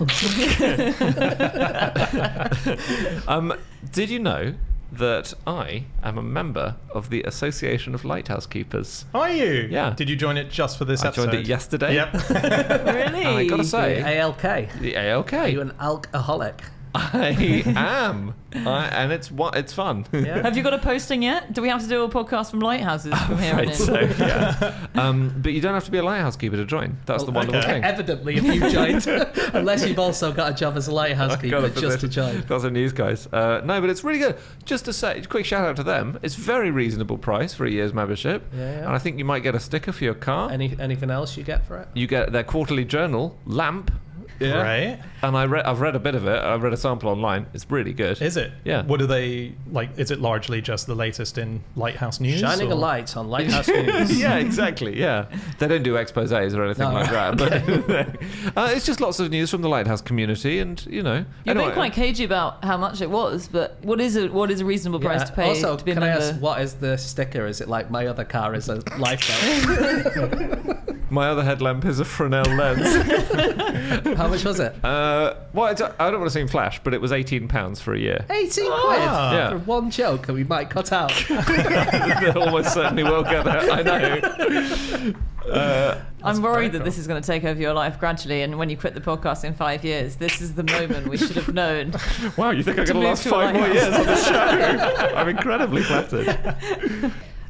Did you know that I am a member of the Association of Lighthouse Keepers?
Are you?
Yeah.
Did you join it just for this
I
episode?
joined it yesterday.
Yep.
Really?
And I gotta say,
ALK.
the
Are you
ALK.
an alcoholic?
I am. And it's fun.
Yeah.
Have you got a posting yet? Do we have to do a podcast from lighthouses from here on in?
Right, so, yeah. But you don't have to be a lighthouse keeper to join. That's the wonderful thing.
Evidently, if you've joined, unless you've also got a job as a lighthouse keeper just to join.
Got some news, guys. No, but it's really good. Just to say, quick shout out to them. It's very reasonable price for a year's membership,
Yeah.
and I think you might get a sticker for your car.
Anything else you get for it?
You get their quarterly journal, Lamp. Yeah.
Right.
And I've read a bit of it. I've read a sample online. It's really good.
Is it?
Yeah.
What do they like? Is it largely just the latest in lighthouse news?
Shining
or?
a light on lighthouse news.
Yeah, exactly. Yeah, they don't do exposés or anything
No.
like that. But it's just lots of news from the lighthouse community, and
You've
anyway,
been quite cagey about how much it was, but what is a reasonable price to pay
Also,
to be a
can I
member?
ask, what is the sticker? Is it like my other car is a lifeboat?
my other headlamp is a Fresnel lens.
How much was it?
Well, I don't want to seem flash, but it was £18 for a year.
18 quid
Yeah.
for one joke that we might cut out.
They almost certainly will get it. I know.
I'm worried that this is going to take over your life gradually, and when you quit the podcast in 5 years, this is the moment we should have known.
Wow, you think I'm
To
going to
move
last
to a
5 more
lighthouse.
years on the show? I'm incredibly flattered.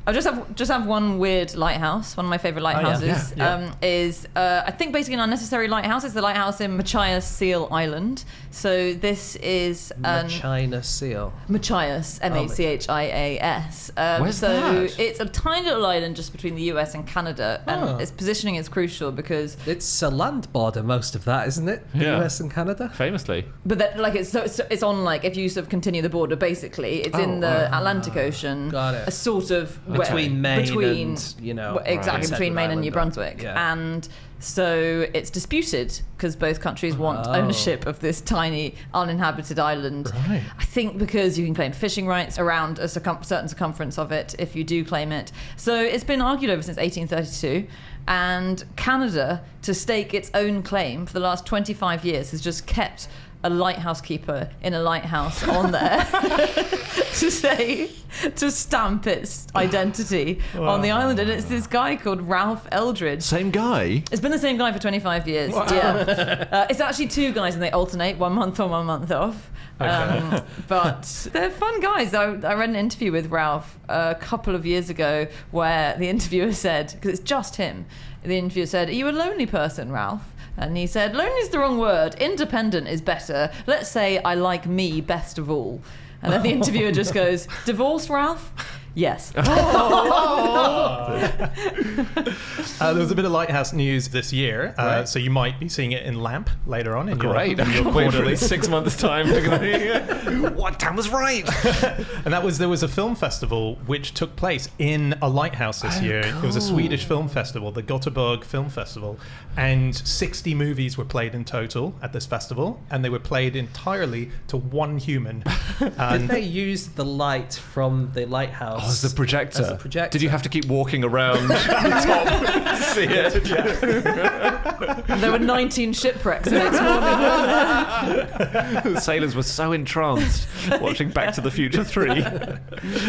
I just have one weird lighthouse. One of my favourite lighthouses is I think basically an unnecessary lighthouse. It's the lighthouse in Machias Seal Island. So this is
China seal.
Machias, Machias.
Where's
so
that?
it's a tiny little island just between the US and Canada, and its positioning is crucial because.
It's a land border, most of that, isn't it? The
Yeah.
US and Canada.
Famously.
But that, like it's on like if you sort of continue the border, basically it's in the Atlantic Ocean.
Got it.
A sort of
Between Maine and,
exactly
Right.
between Maine and New
Island.
Brunswick,
Yeah.
and so it's disputed because both countries want ownership of this tiny uninhabited island.
Right.
I think because you can claim fishing rights around a certain circumference of it if you do claim it. So it's been argued over since 1832. And Canada, to stake its own claim for the last 25 years, has just kept a lighthouse keeper in a lighthouse on there to stamp its identity on the island. And it's this guy called Ralph Eldridge.
Same guy?
It's been the same guy for 25 years. Yeah. It's actually two guys and they alternate 1 month on 1 month off. But they're fun guys. I read an interview with Ralph a couple of years ago where the interviewer said, because it's just him, the interviewer said, "Are you a lonely person, Ralph?" And he said, "Lonely is the wrong word. Independent is better. Let's say I like me best of all." And then the interviewer just goes, "Divorced, Ralph?" "Yes."
There was a bit of lighthouse news this year, so you might be seeing it in Lamp later on. In
Great.
Your
Wait for
quarterly.
it 6 months' time. What? Dan was right.
And there was a film festival which took place in a lighthouse this year. It was a Swedish film festival, the Gothenburg Film Festival, and 60 movies were played in total at this festival, and they were played entirely to one human.
Did they use the light from the lighthouse
As the projector.
as a projector?
Did you have to keep walking around the top to see it?
There were 19 shipwrecks the next morning.
The sailors were so entranced watching Back to the Future 3.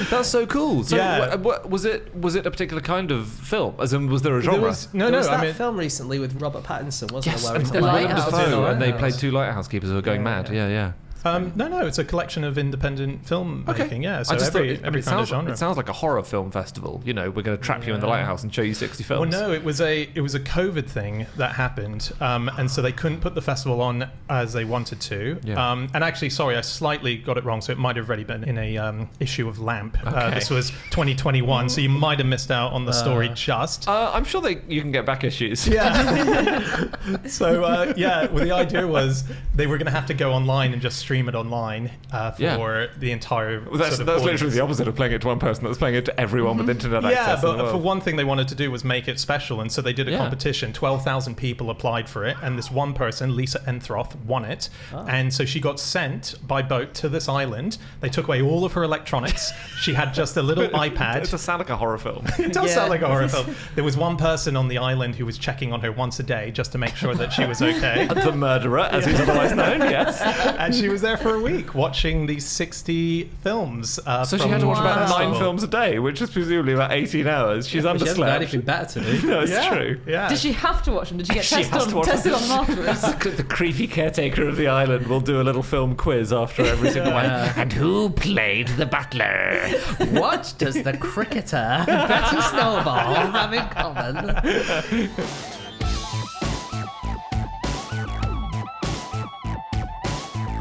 That's so cool. So,
Yeah.
was it a particular kind of film? As in, was there a
There
genre?
was,
There was
I
that
mean,
film recently with Robert Pattinson, wasn't
Yes,
there? Where
and
it's
The
like-
Lighthouse.
Dafoe, and they
Lighthouse.
played two lighthouse keepers who were going mad. Yeah.
No, it's a collection of independent film making. Yeah, so every kind of genre.
It sounds like a horror film festival. You know, we're going to trap you in the lighthouse and show you 60 films.
Well, no, it was a COVID thing that happened, and so they couldn't put the festival on as they wanted to.
Yeah.
And actually, sorry, I slightly got it wrong. So it might have already been in a issue of Lamp.
Okay.
This was 2021, so you might have missed out on the story just.
I'm sure you can get back issues.
Yeah. So well, the idea was they were going to have to go online and just stream it online for the entire.
Well, that's literally the opposite of playing it to one person. That's playing it to everyone with internet access.
Yeah, but for one thing they wanted to do was make it special, and so they did a competition. 12,000 people applied for it, and this one person, Lisa Enthroth, won it. And so she got sent by boat to this island. They took away all of her electronics. She had just a little iPad.
It does sound like a horror film.
It does sound like a horror film. There was one person on the island who was checking on her once a day just to make sure that she was okay.
The murderer, as he's otherwise known, yes.
And she was there for a week watching these 60 films.
So she had to watch about 9 films a day, which is presumably about 18 hours. She's underslept.
She hasn't got anything better to do.
No, it's true.
Yeah.
Did she have to watch them? Did she get
She has to watch
tested on them afterwards?
The creepy caretaker of the island will do a little film quiz after every single one. And who played the butler?
What does the cricketer Betty Snowball have in common?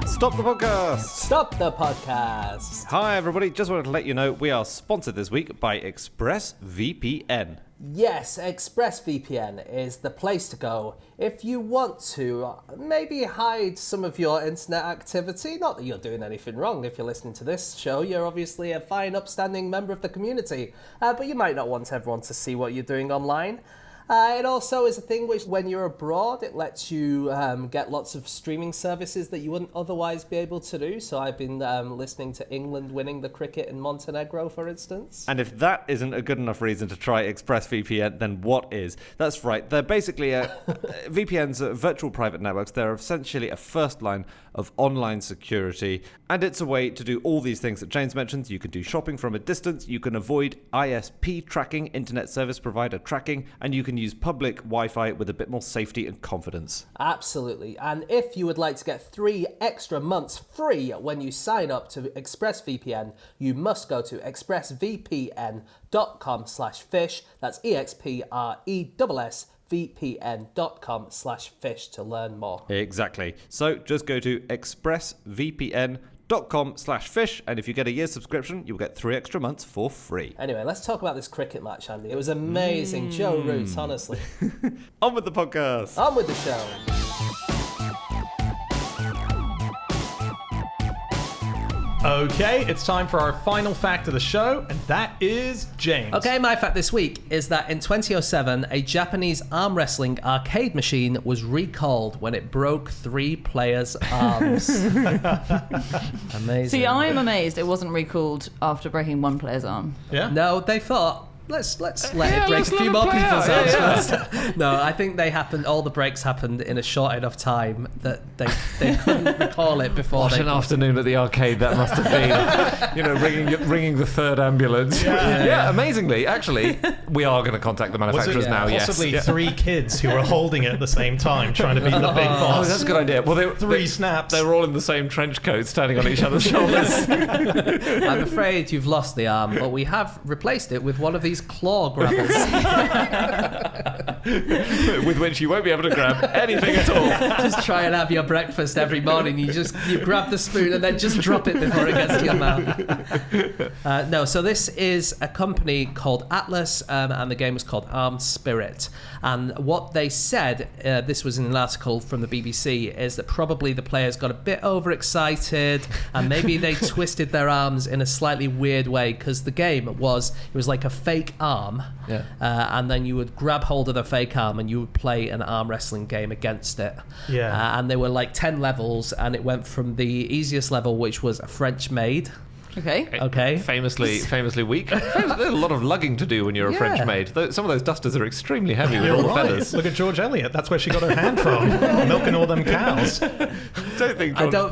Stop the podcast!
Stop the podcast!
Hi everybody, just wanted to let you know we are sponsored this week by ExpressVPN.
Yes, ExpressVPN is the place to go if you want to maybe hide some of your internet activity. Not that you're doing anything wrong. If you're listening to this show, you're obviously a fine, upstanding member of the community. But you might not want everyone to see what you're doing online. It also is a thing which, when you're abroad, it lets you get lots of streaming services that you wouldn't otherwise be able to do. So I've been listening to England winning the cricket in Montenegro, for instance.
And if that isn't a good enough reason to try ExpressVPN, then what is? That's right, they're basically VPNs are virtual private networks. They're essentially a first line of online security, and it's a way to do all these things that James mentioned. You can do shopping from a distance, you can avoid ISP tracking, internet service provider tracking, and you can use public Wi-Fi with a bit more safety and confidence.
Absolutely. And if you would like to get 3 extra months free when you sign up to ExpressVPN, you must go to expressvpn.com/fish. That's expressvpn.com/fish to learn more.
Exactly. So just go to expressvpn.com/fish, and if you get a year's subscription, you'll get 3 extra months for free.
Anyway, let's talk about this cricket match, Andy. It was amazing. Joe Root, honestly.
On with the podcast.
On with the show.
Okay, it's time for our final fact of the show, and that is James.
Okay, my fact this week is that in 2007, a Japanese arm wrestling arcade machine was recalled when it broke 3 players' arms. Amazing.
See, I am amazed it wasn't recalled after breaking one player's arm.
Yeah?
No, they thought, let's let it break a few more people's arms first. No, I think all the breaks happened in a short enough time that they couldn't recall it before.
What an afternoon at the arcade that must have been. You know, ringing the third ambulance. Yeah, amazingly, actually, we are going to contact the manufacturers now,
possibly
yes.
3 kids who were holding it at the same time, trying to beat the big boss.
Oh, that's a good idea. Well,
3 snaps.
They were all in the same trench coat, standing on each other's shoulders.
I'm afraid you've lost the arm, but we have replaced it with one of these claw grabbers.
With which you won't be able to grab anything at all.
Just try and have your breakfast every morning. You grab the spoon and then just drop it before it gets to your mouth. No, so this is a company called Atlas, and the game was called Armed Spirit. And what they said, this was in an article from the BBC, is that probably the players got a bit overexcited and maybe they twisted their arms in a slightly weird way, because the game was like a fake arm. And then you would grab hold of the fake arm and you would play an arm wrestling game against it. And there were like 10 levels, and it went from the easiest level, which was a French maid. Okay.
Famously weak. There's a lot of lugging to do when you're a French maid. Some of those dusters are extremely heavy with all the feathers.
Look at George Eliot. That's where she got her hand from. Milking all them cows.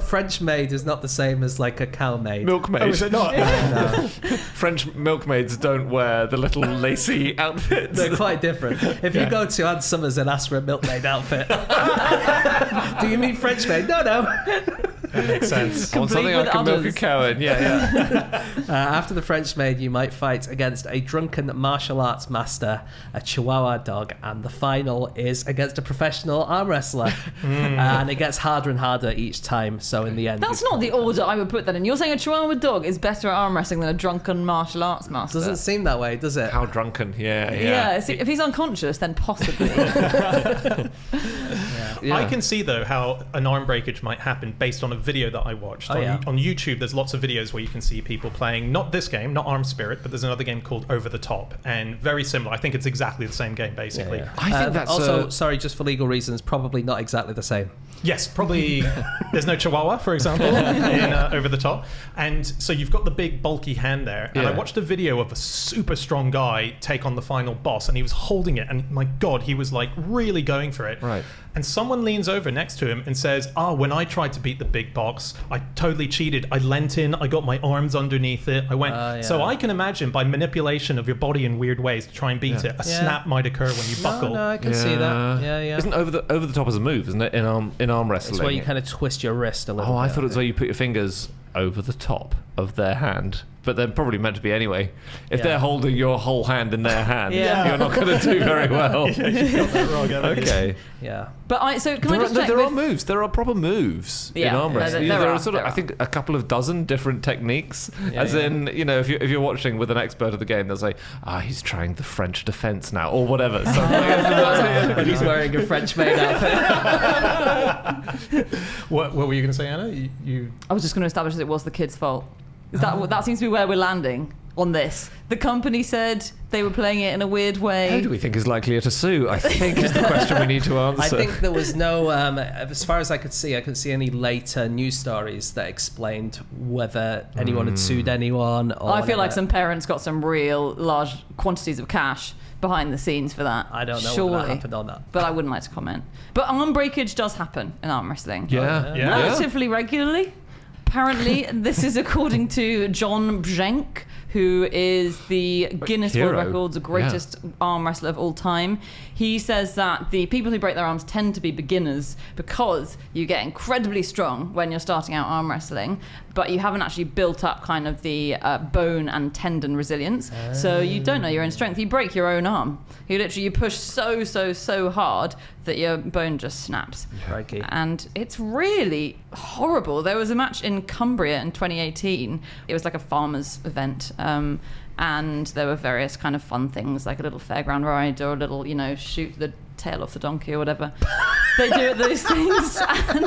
French maid is not the same as like a cow maid.
Milkmaid.
Oh, is it not?
No.
French milkmaids don't wear the little lacy outfits.
They're quite different. If you go to Ann Summers and ask for a milkmaid outfit, do you mean French maid? No.
That makes sense.
I want something I
with
can milk a
others.
cow in. Yeah.
After the French maid, you might fight against a drunken martial arts master, a Chihuahua dog, and the final is against a professional arm wrestler. And it gets harder and harder each time. So in the end,
That's not the order I would put that in. You're saying a Chihuahua dog is better at arm wrestling than a drunken martial arts master.
doesn't seem that way, does it?
How drunken. Yeah.
Yeah, see, if he's unconscious, then possibly.
I can see though how an arm breakage might happen based on a video that I watched. On YouTube, there's lots of videos where you can see people playing, not this game, not Arm Spirit, but there's another game called Over the Top, and very similar. I think it's exactly the same game, basically.
I think that's
also, sorry, just for legal reasons, probably not exactly the same.
Yes, probably. There's no Chihuahua, for example, in Over the Top. And so you've got the big, bulky hand there. And I watched a video of a super strong guy take on the final boss, and he was holding it. And my God, he was like really going for it.
Right.
And someone leans over next to him and says, when I tried to beat the big boss, I totally cheated. I leant in, I got my arms underneath it. I went. So I can imagine by manipulation of your body in weird ways to try and beat it, a snap might occur when you buckle.
No, I can see that. Yeah.
Isn't over the top as a move, isn't it? In arm wrestling.
It's where you kind of twist your wrist a little bit.
I thought it was where you put your fingers over the top of their hand. But they're probably meant to be anyway. If they're holding your whole hand in their hand, you're not going to do very well.
You got that wrong,
Okay.
Yeah.
But can I just check
there
with...
are moves. There are proper moves in arm wrestling. There are sort of, I think, a couple of dozen different techniques. In, if you're watching with an expert of the game, they'll say, he's trying the French defense now, or whatever.
But he's wearing a French maid outfit.
What were you going to say, Anna?
I was just going to establish that it was the kid's fault. That seems to be where we're landing on this. The company said they were playing it in a weird way.
Who do we think is likelier to sue? I think is the question we need to answer.
I think there was no, as far as I couldn't see any later news stories that explained whether anyone had sued anyone. Or
I feel like some parents got some real large quantities of cash behind the scenes for that.
I don't know what happened on that.
But I wouldn't like to comment. But arm breakage does happen in arm wrestling.
Yeah.
Relatively regularly. Apparently, this is according to John Bjenk, who is the Guinness World Records greatest arm wrestler of all time. He says that the people who break their arms tend to be beginners because you get incredibly strong when you're starting out arm wrestling, but you haven't actually built up kind of the bone and tendon resilience. So you don't know your own strength. You break your own arm. You push so hard that your bone just snaps.
Crikey.
And it's really horrible. There was a match in Cumbria in 2018. It was like a farmers event. And there were various kind of fun things, like a little fairground ride or a little, shoot the tail off the donkey or whatever. They do those things. And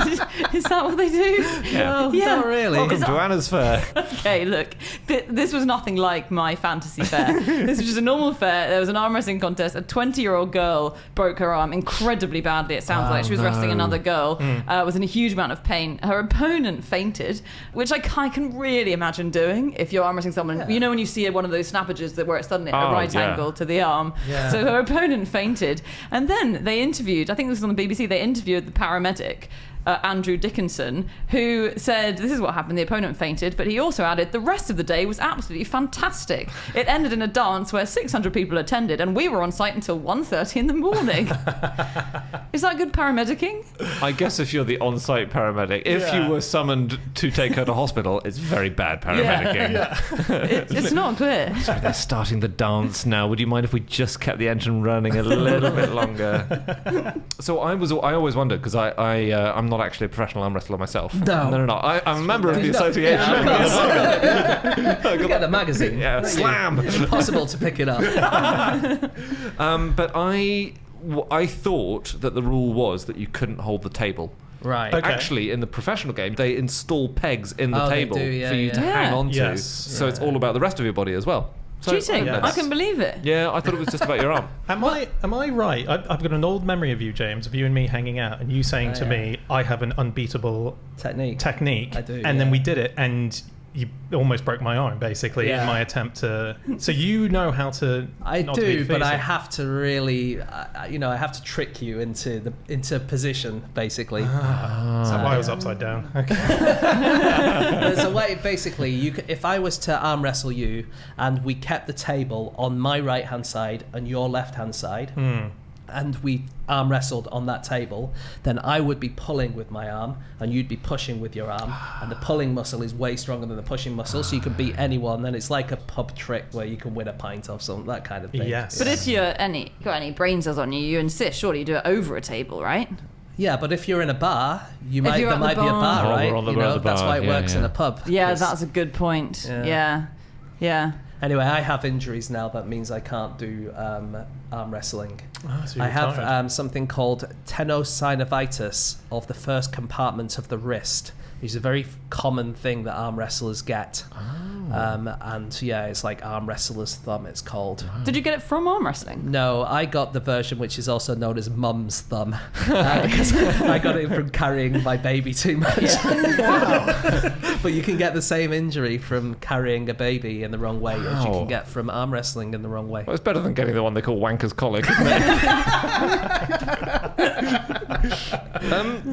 is that what they do?
Yeah. Not really.
Welcome to Anna's Fair.
Okay, look, this was nothing like my fantasy fair. This was just a normal fair. There was an arm wrestling contest. A 20-year-old girl broke her arm incredibly badly. It sounds like she was wrestling another girl. Was in a huge amount of pain. Her opponent fainted, which I can really imagine doing if you're arm wrestling someone. You know when you see one of those snappages where it's suddenly at a right angle to the arm.
Yeah.
So her opponent fainted, and then they interviewed. I think this was on the BBC. They interviewed the paramedic. Andrew Dickinson, who said this is what happened. The opponent fainted, but he also added the rest of the day was absolutely fantastic. It ended in a dance where 600 people attended, and we were on site until 1:30 in the morning. Is that good paramedicing?
I guess if you're the on-site paramedic, if you were summoned to take her to hospital, it's very bad paramedicing.
It's not clear.
Sorry, they're starting the dance now. Would you mind if we just kept the engine running a little bit longer? So I always wondered, because I'm not actually a professional arm wrestler myself.
No.
I'm a member of the association.
Look at the magazine.
Yeah, slam.
It's impossible to pick it up.
But I thought that the rule was that you couldn't hold the table.
Right.
Okay.
Actually, in the professional game, they install pegs in the
they
table
do,
for you to hang on to.
Yes.
So it's all about the rest of your body as well. So
Cheating.
Yes.
I can believe it.
Yeah, I thought it was just about your arm.
Am I right? I've got an old memory of you, James, of you and me hanging out, and you saying to me, "I have an unbeatable
Technique.
I
do,
and then we did it, and you almost broke my arm, basically, in my attempt to. So you know how to.
I
not to be
do, but I
defeated.
have to really, I have to trick you into position, basically.
Is that why I was upside down? Okay.
There's a way, basically, if I was to arm wrestle you and we kept the table on my right hand side and your left hand side, and we arm wrestled on that table, then I would be pulling with my arm and you'd be pushing with your arm, and the pulling muscle is way stronger than the pushing muscle, so you can beat anyone. Then it's like a pub trick where you can win a pint off something, that kind of thing.
Yes.
But if you're got any brain cells on you, you insist, surely you do it over a table, right?
Yeah, but if you're in a bar, there might be a
bar.
bar,
Oh,
right?
we're on the
You know,
bar.
that's why it
Yeah,
works
yeah.
in a pub.
Yeah,
'Cause-
that's a good point. Yeah.
Anyway, I have injuries now. That means I can't do arm wrestling.
So
I
you're
have
tired.
something called tenosynovitis of the first compartment of the wrist, which is a very common thing that arm wrestlers get. And yeah, it's like arm wrestler's thumb, it's called.
Did you get it from arm wrestling?
No, I got the version which is also known as mum's thumb, because I got it from carrying my baby too much. But you can get the same injury from carrying a baby in the wrong way as you
Wow.
can get from arm wrestling in the wrong way.
Well, it's better than getting the one they call wanker's colic, isn't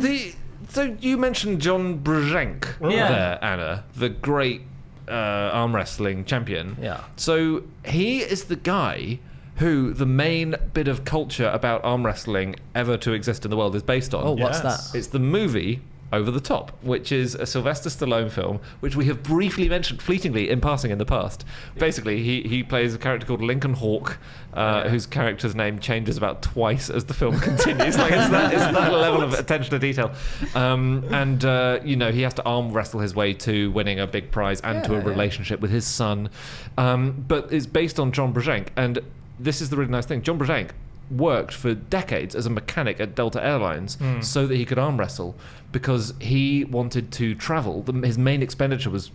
it? So you mentioned John Brzenk there, Anna, the great arm wrestling champion.
Yeah.
So he is the guy who the main bit of culture about arm wrestling ever to exist in the world is based on.
Oh, what's
Yes.
that?
It's the movie Over the Top, which is a Sylvester Stallone film, which we have briefly mentioned fleetingly in passing in the past. Basically, he plays a character called Lincoln Hawk, whose character's name changes about twice as the film continues. Like it's that level of attention to detail. He has to arm wrestle his way to winning a big prize and to a relationship with his son. But it's based on John Brzenk, and this is the really nice thing. John Brzenk worked for decades as a mechanic at Delta Airlines so that he could arm wrestle, because he wanted to travel. His main expenditure was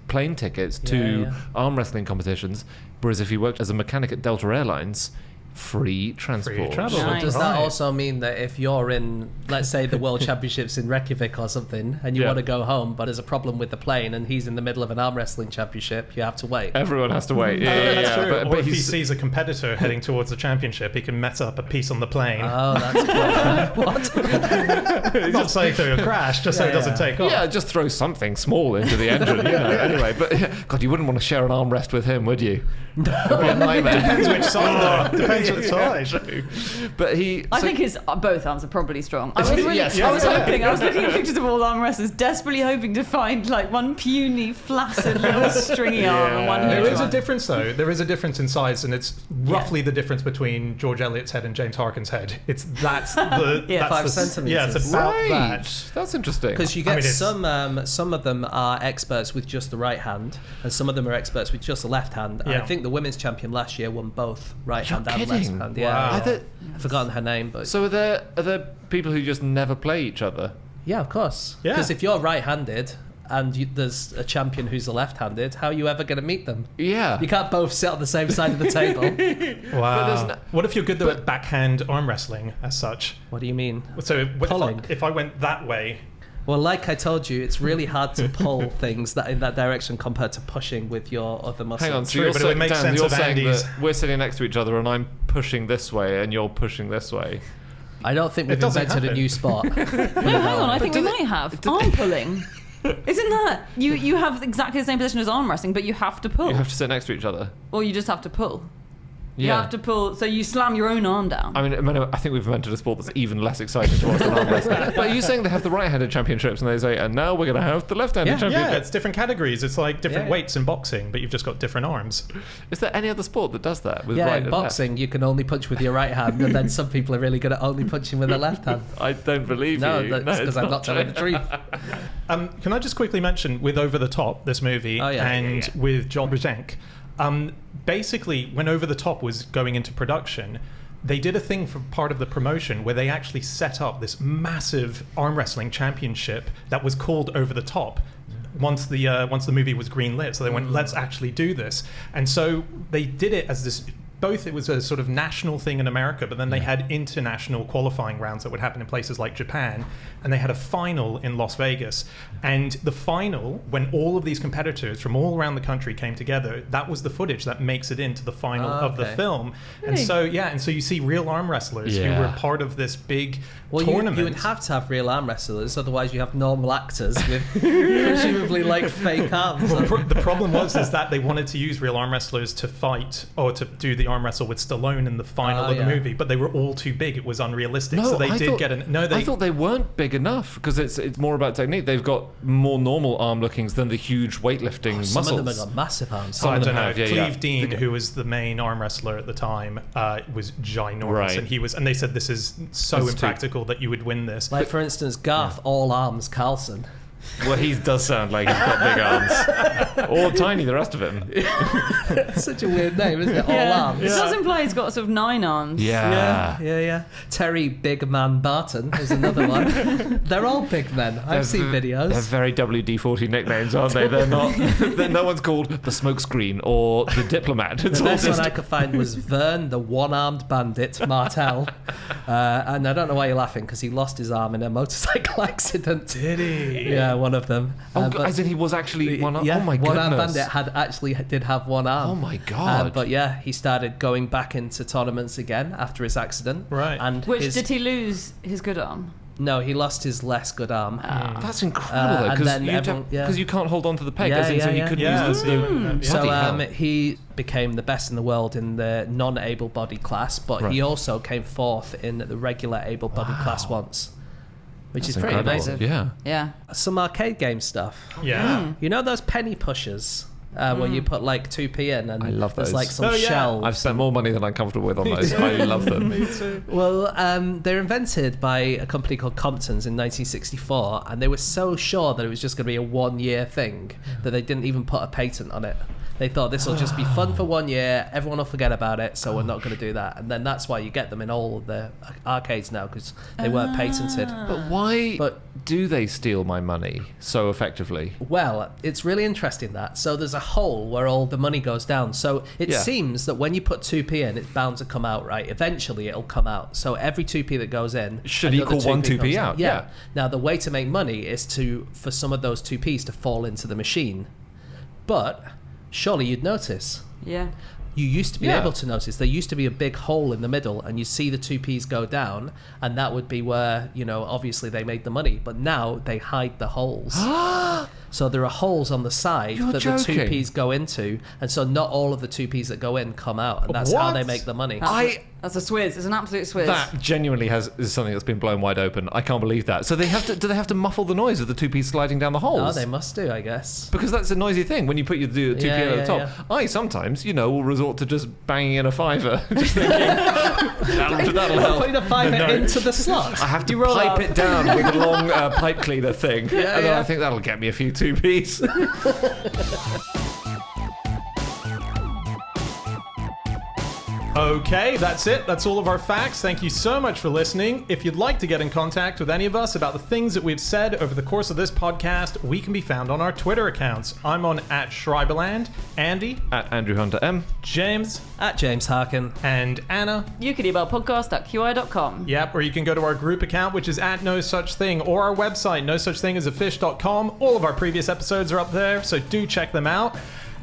plane tickets to arm wrestling competitions, whereas if he worked as a mechanic at Delta Airlines, free transport.
Free travel.
So
Nice.
does that
Right.
also mean that if you're in, let's say, the World Championships in Reykjavik or something, and you
Yeah.
want to go home, but there's a problem with the plane, and he's in the middle of an arm wrestling championship, you have to wait?
Everyone has to wait.
That's true.
But
or if he
he's
sees a competitor heading towards the championship, he can mess up a piece on the plane.
Oh, that's cool. What?
Not saying so it'll crash, just so it doesn't take off.
yeah, just throw something small into the engine, you know. Anyway, but God, you wouldn't want to share an arm rest with him, would you? It'd be a nightmare.
Depends which side. Depends which side.
But
I think his both arms are probably strong. I was
Yes,
really,
yes.
I was looking at pictures of all arm wrestlers, desperately hoping to find like one puny, flaccid little stringy arm and one
There
huge
is a
one.
difference, though. There is a difference in size, and it's roughly the difference between George Eliot's head and James Harkin's head. That's the
Yeah,
that's
5
the,
centimeters.
Yeah, it's about
right.
that.
That's interesting.
Because you get
mean, it's-
some of them are experts with just the right hand, and some of them are experts with just the left hand. And I
Yeah.
think the women's champion last year won both right
You're
hand and left
kidding.
hand.
Wow.
Yeah,
Are there-
I've forgotten her name, but
So are there people who just never play each other?
yeah, of course.
Yeah.
Because if you're right-handed and there's a champion who's left-handed, how are you ever going to meet them?
Yeah.
You can't both sit on the same side of the table.
Wow.
there's no-
What if you're good though at backhand arm wrestling as such?
What do you mean?
So
Pulling.
if I went that way,
Well, like I told you, it's really hard to pull things that in that direction compared to pushing with your other muscles.
Hang on, so
True,
you're
but it would
saying,
make
Dan,
sense
you're
of
saying
Andy's-
that we're sitting next to each other and I'm pushing this way and you're pushing this way.
I don't think we've
doesn't
invented a
happen.
new sport.
No, hang on, I think we might have arm pulling. Isn't that you have exactly the same position as arm wrestling, but you have to pull,
You have to sit next to each other.
or you just have to pull. You
Yeah.
have to pull, so you slam your own arm down.
I think we've invented a sport that's even less exciting to watch than arm wrestling. But are you saying they have the right-handed championships and they say, and now we're going to have the left-handed
Yeah.
championship?
yeah, it's different categories. It's like different
Yeah.
weights in boxing, but you've just got different arms.
Is there any other sport that does that with
Yeah,
right
in
and
boxing, you can only punch with your right hand, and then some people are really good at only punching with their left hand.
left? I don't believe
No,
you.
that's
it's
because I'm not telling the truth.
Can I just quickly mention with Over the Top, this movie,
Oh, yeah.
and with John Brzenk, basically when Over the Top was going into production, they did a thing for part of the promotion where they actually set up this massive arm wrestling championship that was called Over the Top. Once the movie was greenlit, so they went, let's actually do this, and so they did it as this. Both it was a sort of national thing in America, but then they had international qualifying rounds that would happen in places like Japan, and they had a final in Las Vegas. And the final, when all of these competitors from all around the country came together, that was the footage that makes it into the final of the
okay.
film. And so you see real arm wrestlers who
Yeah.
were part of this big
Well,
tournament.
you would have to have real arm wrestlers, otherwise you have normal actors with presumably like fake arms.
Well, the problem was is that they wanted to use real arm wrestlers to fight or to do the arm wrestle with Stallone in the final of the movie, but they were all too big. It was unrealistic.
No,
so they
I thought they weren't big enough because it's more about technique. They've got more normal arm lookings than the huge weightlifting muscles.
Some of them have got massive arms.
I don't know. Cleve Dean, who was the main arm wrestler at the time, was ginormous, and they said this is so impractical that you would win this.
Like, for instance, Garth All Arms Carlson.
Well, he does sound like he's got big arms. Or tiny, the rest of him.
It's such a weird name, isn't it? All arms.
It does imply he's got sort of 9 arms.
Yeah. Terry Big Man Barton is another one. They're all big men. I've seen videos.
They're very WD-40 nicknames, aren't they? They're not. No one's called the Smokescreen or the Diplomat.
The best one I could find was Vern, the one-armed bandit, Martel. And I don't know why you're laughing, because he lost his arm in a motorcycle accident.
Did he?
Yeah, one of them.
As in he was actually one arm?
Yeah,
oh my
one-armed
goodness.
bandit did have one arm.
Oh my God.
But yeah, he started going back into tournaments again after his accident.
Right.
And
did he lose his good arm?
No, he lost his less good arm.
That's incredible, though, because you can't hold on to the peg, so he couldn't use the...
So he became the best in the world in the non-able-bodied class, but he also came 4th in the regular able-bodied class once. Which is pretty amazing.
Yeah.
Some arcade game stuff.
Yeah.
You know those penny pushers? Where you put like 2p in and
I love
there's
those.
like some shells.
I've spent more money than I'm comfortable with on those. I love them.
Me too.
Well, they're invented by a company called Compton's in 1964, and they were so sure that it was just going to be a 1-year thing that they didn't even put a patent on it. They thought this will just be fun for 1 year, everyone will forget about it, so we're not going to do that. And then that's why you get them in all of the arcades now, because they weren't patented.
But why do they steal my money so effectively?
Well, it's really interesting that. So there's a hole where all the money goes down. So it seems that when you put 2p in, it's bound to come out, right? Eventually it'll come out. So every 2p that goes in
should equal 1 2p out. Yeah.
Now the way to make money is for some of those 2p's to fall into the machine. But surely you'd notice.
Yeah.
You used to be able to notice. There used to be a big hole in the middle, and you see the 2p's go down, and that would be where, obviously they made the money. But now they hide the holes. So there are holes on the side that the 2p's go into, and so not all of the 2p's that go in come out, and that's how they make the money.
That's a swizz. It's an absolute swizz.
That genuinely is something that's been blown wide open. I can't believe that. So do they have to muffle the noise of the 2p sliding down the holes?
Oh, they must do, I guess.
Because that's a noisy thing when you put your 2p at the top. Yeah. I sometimes, will resort to just banging in a fiver, just thinking that'll help.
Putting a fiver into the slot.
I have to pipe it down with a long pipe cleaner thing, and then I think that'll get me a few 2p's.
Okay, that's it. That's all of our facts. Thank you so much for listening. If you'd like to get in contact with any of us about the things that we've said over the course of this podcast, we can be found on our Twitter accounts. I'm on @Schreiberland, Andy
@AndrewHunterM,
James
@James Harkin,
and Anna.
You can email podcast@qi.com.
Yep, or you can go to our group account, which is @NoSuchThing, or our website, nosuchthingasafish.com. All of our previous episodes are up there, so do check them out.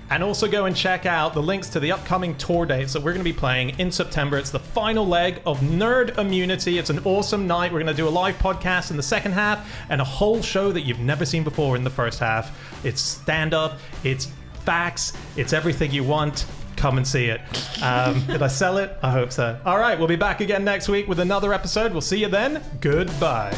And also go and check out the links to the upcoming tour dates that we're going to be playing in September. It's the final leg of Nerd Immunity. It's an awesome night. We're going to do a live podcast in the second half and a whole show that you've never seen before in the first half. It's stand-up, it's facts, it's everything you want. Come and see it. Did I sell it? I hope so. All right, we'll be back again next week with another episode. We'll see you then. Goodbye.